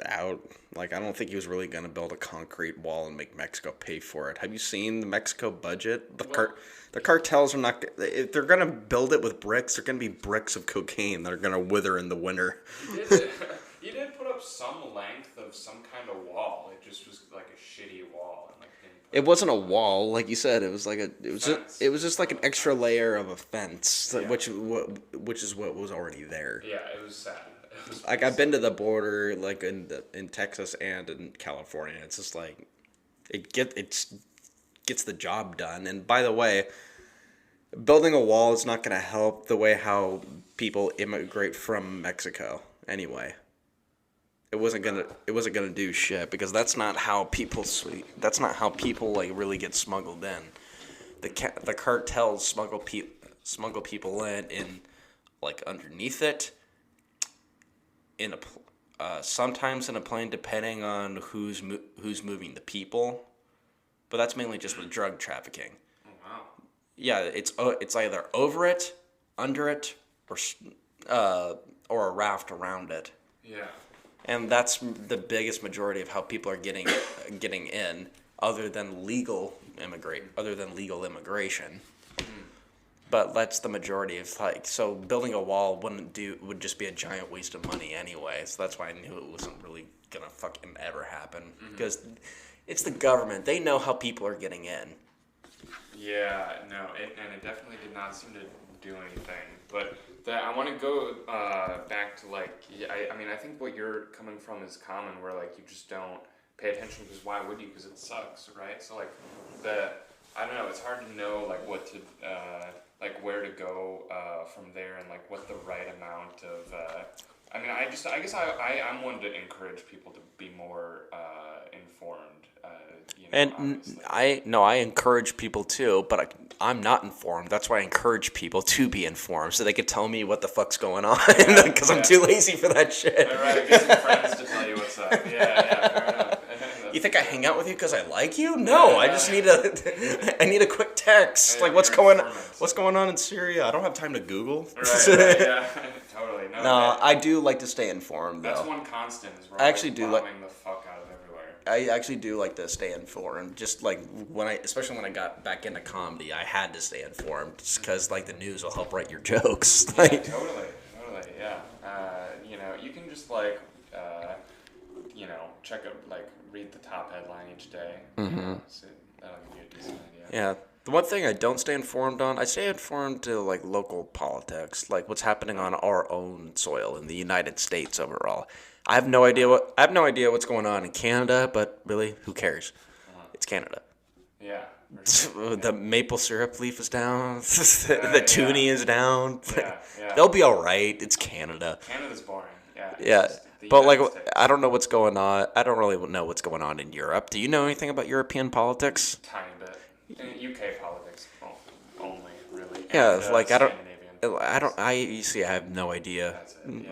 out. Like, I don't think he was really going to build a concrete wall and make Mexico pay for it. Have you seen the Mexico budget? The cartels are not. If they're going to build it with bricks, they're going to be bricks of cocaine that are going to wither in the winter. He did put up some length of some kind of wall. It just was like a shitty wall, and like It wasn't a wall, like you said. It was like Fence. it was just like an extra layer of a fence, Yeah. which is what was already there. yeah, it was sad. It was Like, I've been to the border, like in Texas and in California. It's just like it gets the job done. And by the way, building a wall is not going to help the way how people immigrate from Mexico. Anyway, it wasn't gonna do shit, because that's not how people like really get smuggled in. The cartels smuggle people in like underneath it, in sometimes in a plane, depending on who's moving the people, but that's mainly just with drug trafficking. Oh, wow. Yeah, it's either over it, under it, or a raft around it. Yeah. And that's the biggest majority of how people are getting in, other than legal immigration. But that's the majority of, like, so building a wall would just be a giant waste of money anyway. So that's why I knew it wasn't really gonna fucking ever happen, because it's the government. They know how people are getting in. Yeah, no, and it definitely did not seem to do anything. But I want to go back to, like, I mean, I think what you're coming from is common, where, like, you just don't pay attention, because why would you? Because it sucks, right? So, like, I don't know, it's hard to know, like, what to, like, where to go from there, and, like, what the right amount of, I mean, I guess I'm one to encourage people to be more informed. And obviously. I encourage people too, but I'm not informed. That's why I encourage people to be informed, so they could tell me what the fuck's going on, because I'm too lazy for that shit. All right, get some friends to tell you what's up. Yeah, fair enough. You think I hang out with you because I like you? No, I just need I need a quick text. Like, what's going on in Syria? I don't have time to Google. Right, yeah, totally. No, I do like to stay informed, though. That's one constant. Is we're I actually do like the fuck out of everywhere. I actually do like to stay informed. Just like especially when I got back into comedy, I had to stay informed, just because like the news will help write your jokes. Yeah, totally, yeah. You can just like, check out, like, read the top headline each day. Mm-hmm. So that'll give you a decent idea. Yeah. The one thing I don't stay informed on, I stay informed to, like, local politics, like what's happening on our own soil in the United States overall. I have no idea what's going on in Canada, but really, who cares? It's Canada. Yeah. The maple syrup leaf is down. The toonie is down. Yeah. They'll be all right. It's Canada. Canada's boring. Yeah. Yeah. But, like, I don't know what's going on. I don't really know what's going on in Europe. Do you know anything about European politics? Tiny bit. In UK politics, only, really. Yeah, And, like, Scandinavian. I have no idea. That's it,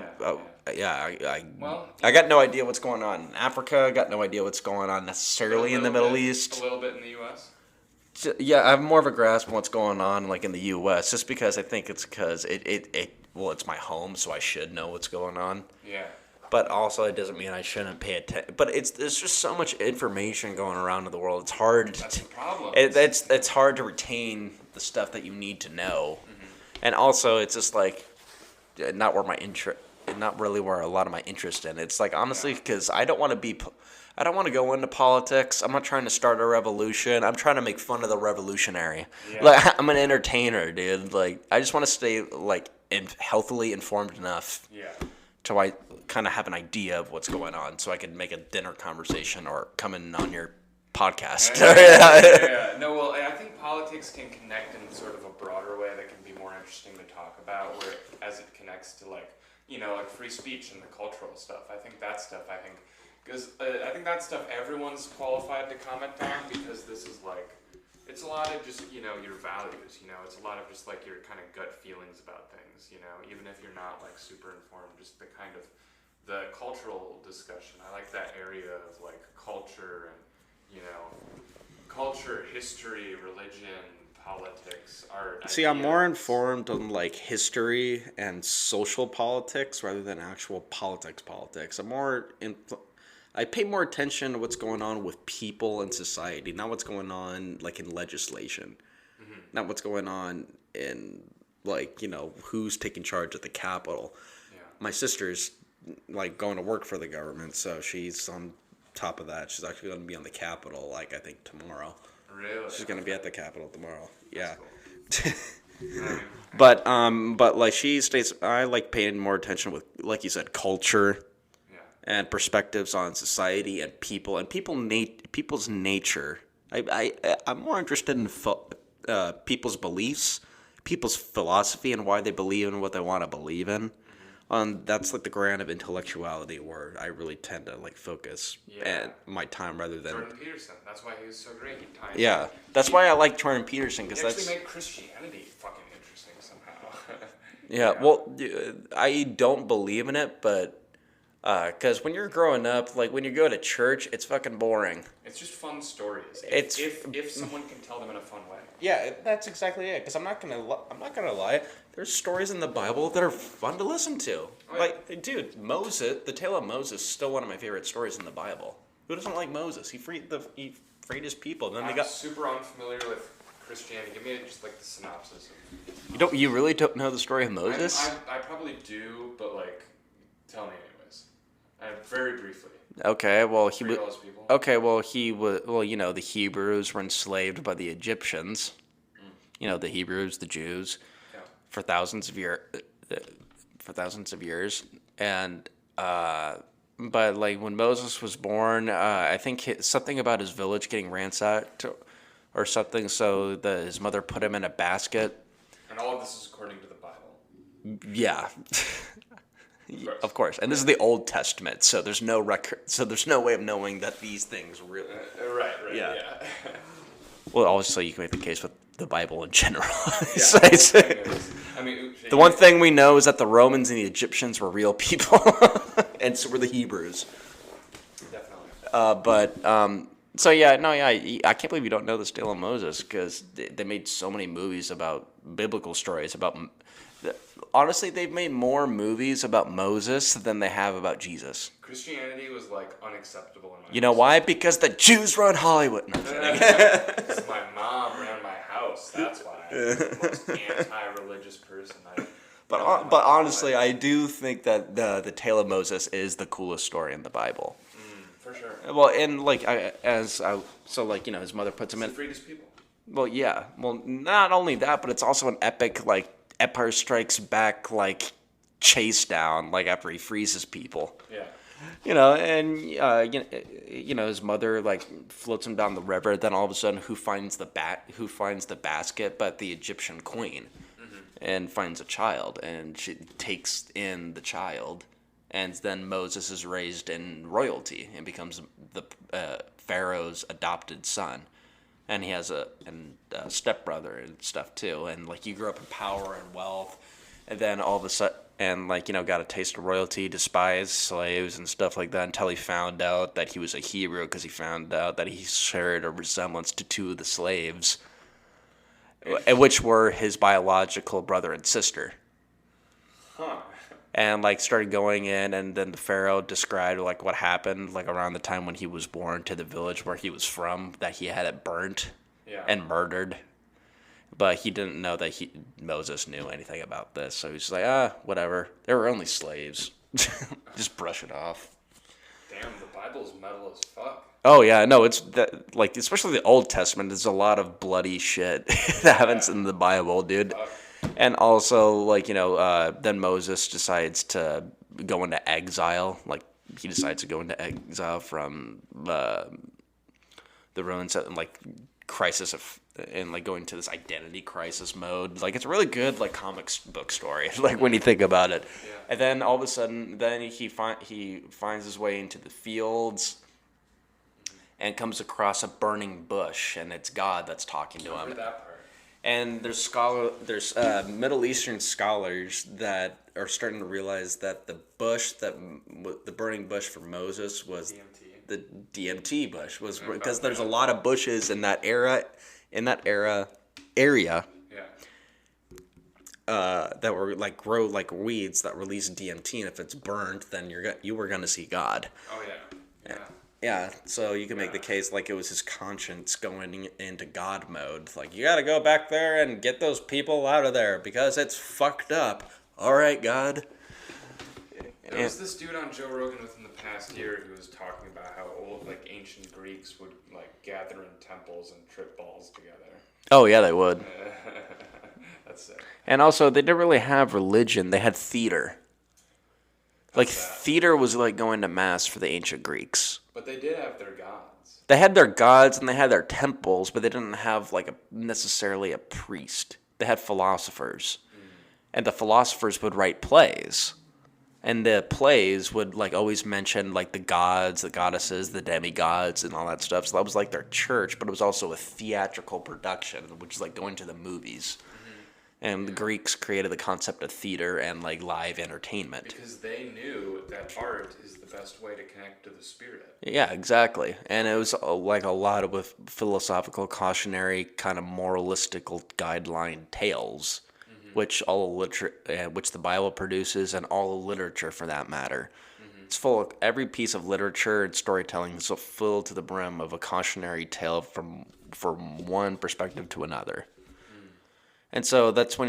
yeah. I got no idea what's going on in Africa. I got no idea what's going on necessarily in the Middle East. A little bit in the U.S. Yeah, I have more of a grasp on what's going on, like, in the U.S., just because I think it's because it's my home, so I should know what's going on. Yeah. But also, it doesn't mean I shouldn't pay attention. But there's just so much information going around in the world. It's hard. That's the problem. It's hard to retain the stuff that you need to know, and also it's just like not really where a lot of my interest in. It's like, honestly, because I don't want to go into politics. I'm not trying to start a revolution. I'm trying to make fun of the revolutionary. Yeah. Like, I'm an entertainer, dude. Like, I just want to stay like healthily informed enough. Yeah. To kind of have an idea of what's going on, so I can make a dinner conversation or come in on your podcast. Yeah. No, well, I think politics can connect in sort of a broader way that can be more interesting to talk about, where as it connects to, like, like free speech and the cultural stuff. I think that stuff, because I think that stuff everyone's qualified to comment on, because this is like, it's a lot of just, your values, it's a lot of just like your kind of gut feelings about things, even if you're not like super informed, just the kind of the cultural discussion. I like that area of like culture and, culture, history, religion, politics, art. See, I'm more informed on like history and social politics rather than actual politics. I'm more I pay more attention to what's going on with people in society, not what's going on like in legislation, not what's going on in like who's taking charge at the Capitol. Yeah. My sister's like going to work for the government, so she's on top of that. She's actually going to be on the Capitol, like I think tomorrow. Really? She's going to be at the Capitol tomorrow. Yeah. Cool. But like she states, I like paying more attention with, like you said, culture Yeah. and perspectives on society and people's nature. I'm more interested in people's beliefs, people's philosophy, and why they believe in what they want to believe in. That's like the ground of intellectuality where I really tend to like focus and my time rather than Jordan Peterson. That's why he was so great. That's why I like Jordan Peterson, because He actually that's made Christianity fucking interesting somehow. yeah. Well, I don't believe in it, but because when you're growing up, like when you go to church, it's fucking boring. It's just fun stories. It's If someone can tell them in a fun way. Yeah, that's exactly it. Because I'm not gonna lie. There's stories in the Bible that are fun to listen to. Oh, yeah. Like, dude, Moses, the tale of Moses, is still one of my favorite stories in the Bible. Who doesn't like Moses? He freed his people. And then I'm they got. super unfamiliar with Christianity. Give me just like the synopsis. You really don't know the story of Moses? I probably do, but like, tell me anyways. Very briefly. Okay, well Free all those people. Okay, well he was. Well, the Hebrews were enslaved by the Egyptians. The Hebrews, the Jews, for thousands of years, and but like when Moses was born, I think something about his village getting ransacked or something, so his mother put him in a basket. And all of this is according to the Bible. Yeah. Of course. And this is the Old Testament, so there's no record. So there's no way of knowing that these things really. Right. Yeah. Yeah. Well, obviously you can make the case with the Bible in general. Yeah, The one thing we know is that the Romans and the Egyptians were real people, and so were the Hebrews. Definitely. I can't believe you don't know the tale of Moses, because they made so many movies about biblical stories about. Honestly, they've made more movies about Moses than they have about Jesus. Christianity was like unacceptable in my You know why? Because the Jews run Hollywood. No, I'm kidding. Because my mom ran my house. That's why. I'm the most anti-religious person. But honestly, I do think that the tale of Moses is the coolest story in the Bible. For sure. Well, and like his mother puts him in. He freed his people. Well, yeah. Well, not only that, but it's also an epic like Empire Strikes Back like chase down like after he frees his people. Yeah. His mother like floats him down the river. Then all of a sudden, who finds the basket? But the Egyptian queen, and finds a child, and she takes in the child, and then Moses is raised in royalty and becomes the Pharaoh's adopted son, and he has a stepbrother and stuff too. And like you grew up in power and wealth, and then all of a sudden. And, got a taste of royalty, despised slaves and stuff like that until he found out that he was a Hebrew, because he found out that he shared a resemblance to two of the slaves, which were his biological brother and sister. Huh. And, started going in, and then the Pharaoh described, what happened, around the time when he was born, to the village where he was from, that he had it burnt and murdered. But he didn't know that Moses knew anything about this, so he's like, whatever. They were only slaves. Just brush it off. Damn, the Bible's metal as fuck. Oh yeah, no, it's especially the Old Testament. There's a lot of bloody shit that happens in the Bible, dude. And also, then Moses decides to go into exile. He decides to go into exile from the ruins and crisis of. And going to this identity crisis mode, it's a really good comic book story. When you think about it, and then all of a sudden, then he finds his way into the fields, and comes across a burning bush, and it's God that's talking to him. That part. And there's Middle Eastern scholars that are starting to realize that the burning bush for Moses was the DMT bush, was because there's a lot of bushes in that area. That were grow like weeds that release DMT, and if it's burned, then you were gonna see God. Oh yeah. Yeah, so you can make the case like it was his conscience going into God mode. Like, you gotta go back there and get those people out of there because it's fucked up. All right, God. There was this dude on Joe Rogan within the past year who was talking about how old, like, ancient Greeks would, like, gather in temples and trip balls together. Oh, yeah, they would. That's sick. And also, they didn't really have religion. They had theater. Like, theater was like going to mass for the ancient Greeks. But they did have their gods. They had their gods and they had their temples, but they didn't have like necessarily a priest. They had philosophers. And the philosophers would write plays. And the plays would like always mention like the gods, the goddesses, the demigods, and all that stuff. So that was like their church, but it was also a theatrical production, which is like going to the movies. And the Greeks created the concept of theater and like live entertainment. Because they knew that art is the best way to connect to the spirit. Yeah, exactly. And it was like a lot of with philosophical, cautionary, kind of moralistical guideline tales, which which the Bible produces, and all the literature for that matter. It's full of every piece of literature and storytelling is so filled to the brim of a cautionary tale from one perspective to another. And so that's when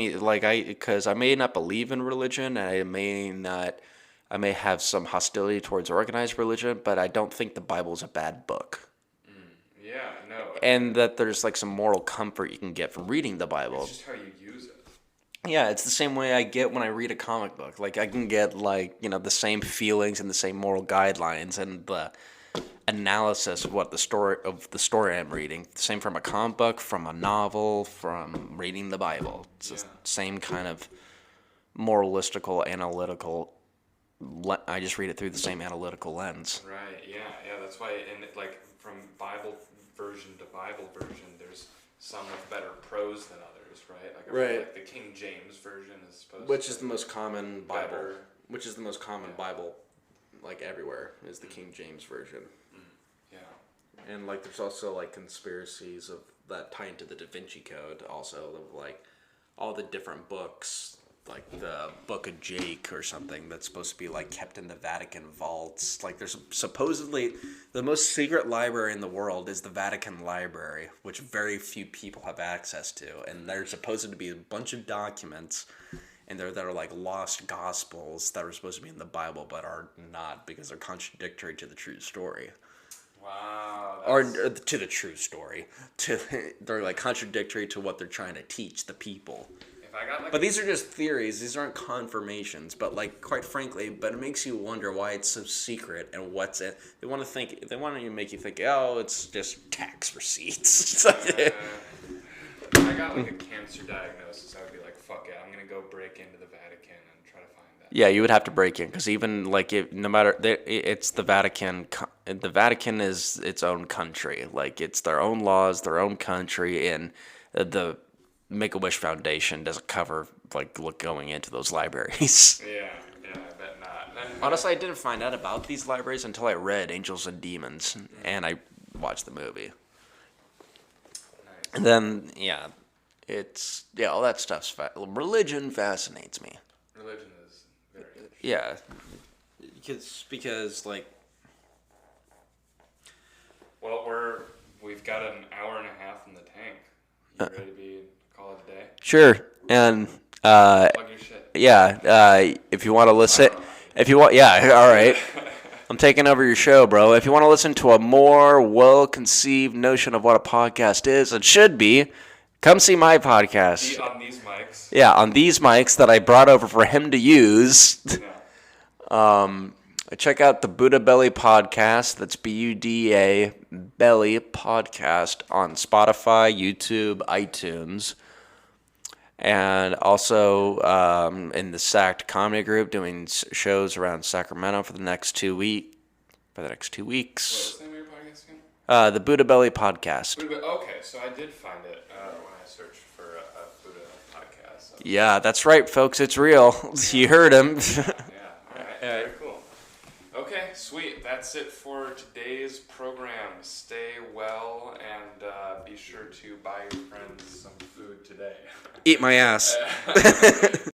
because I may not believe in religion, and I may have some hostility towards organized religion, but I don't think the Bible is a bad book. Yeah, no. And that there's like some moral comfort you can get from reading the Bible. It's just how you use it. Yeah, it's the same way I get when I read a comic book. Like, I can get like, the same feelings and the same moral guidelines and the analysis of the story I'm reading. Same from a comic book, from a novel, from reading the Bible. It's the same kind of moralistical, analytical. I just read it through the same analytical lens. Right. Yeah. That's why, like from Bible version to Bible version, there's some with better prose than others, right? Like, I feel like the King James version is supposed Which is the most common Bible. better. Which is the most common Bible, like everywhere, is the King James version. Yeah. And like, there's also like conspiracies of that tie into the Da Vinci Code. Also, of like all the different books, like the Book of Jake or something that's supposed to be like kept in the Vatican vaults. Like, there's supposedly the most secret library in the world is the Vatican Library, which very few people have access to. And there's supposed to be a bunch of documents and that are like lost gospels that are supposed to be in the Bible but are not because they're contradictory to the true story. Wow. Or to the true story. They're like contradictory to what they're trying to teach the people. But these are just theories. These aren't confirmations. But like, quite frankly, but it makes you wonder why it's so secret and what's it. They want to make you think, oh, it's just tax receipts. I got like a cancer diagnosis. I would be like, fuck it, I'm gonna go break into the Vatican and try to find that. Yeah, you would have to break in because even like no matter it's the Vatican. The Vatican is its own country. Like, it's their own laws, their own country, and the Make-A-Wish Foundation doesn't cover like going into those libraries. Yeah, I bet not. Honestly, I didn't find out about these libraries until I read Angels and Demons and I watched the movie. Nice. And then all that stuff's religion fascinates me. Religion is very interesting. Yeah, because like. Well, we've got an hour and a half in the tank. You ready to call it a day? Sure, and Plug your shit. yeah, if you want to listen, all right. I'm taking over your show, bro. If you want to listen to a more well-conceived notion of what a podcast is and should be, come see my podcast. On these mics. Yeah, on these mics that I brought over for him to use. Yeah. Check out the Buddha Belly podcast. That's Buda Belly podcast on Spotify, YouTube, iTunes. And also in the Sacked Comedy Group, doing shows around Sacramento for the next 2 weeks. What's the name of your podcast again? The Buddha Belly podcast. Okay, so I did find it when I searched for a Buddha podcast. So. Yeah, that's right, folks. It's real. You heard him. Yeah. All right. Very cool. Okay, sweet. That's it for today's program. Stay well and be sure to buy your friends some food today. Eat my ass.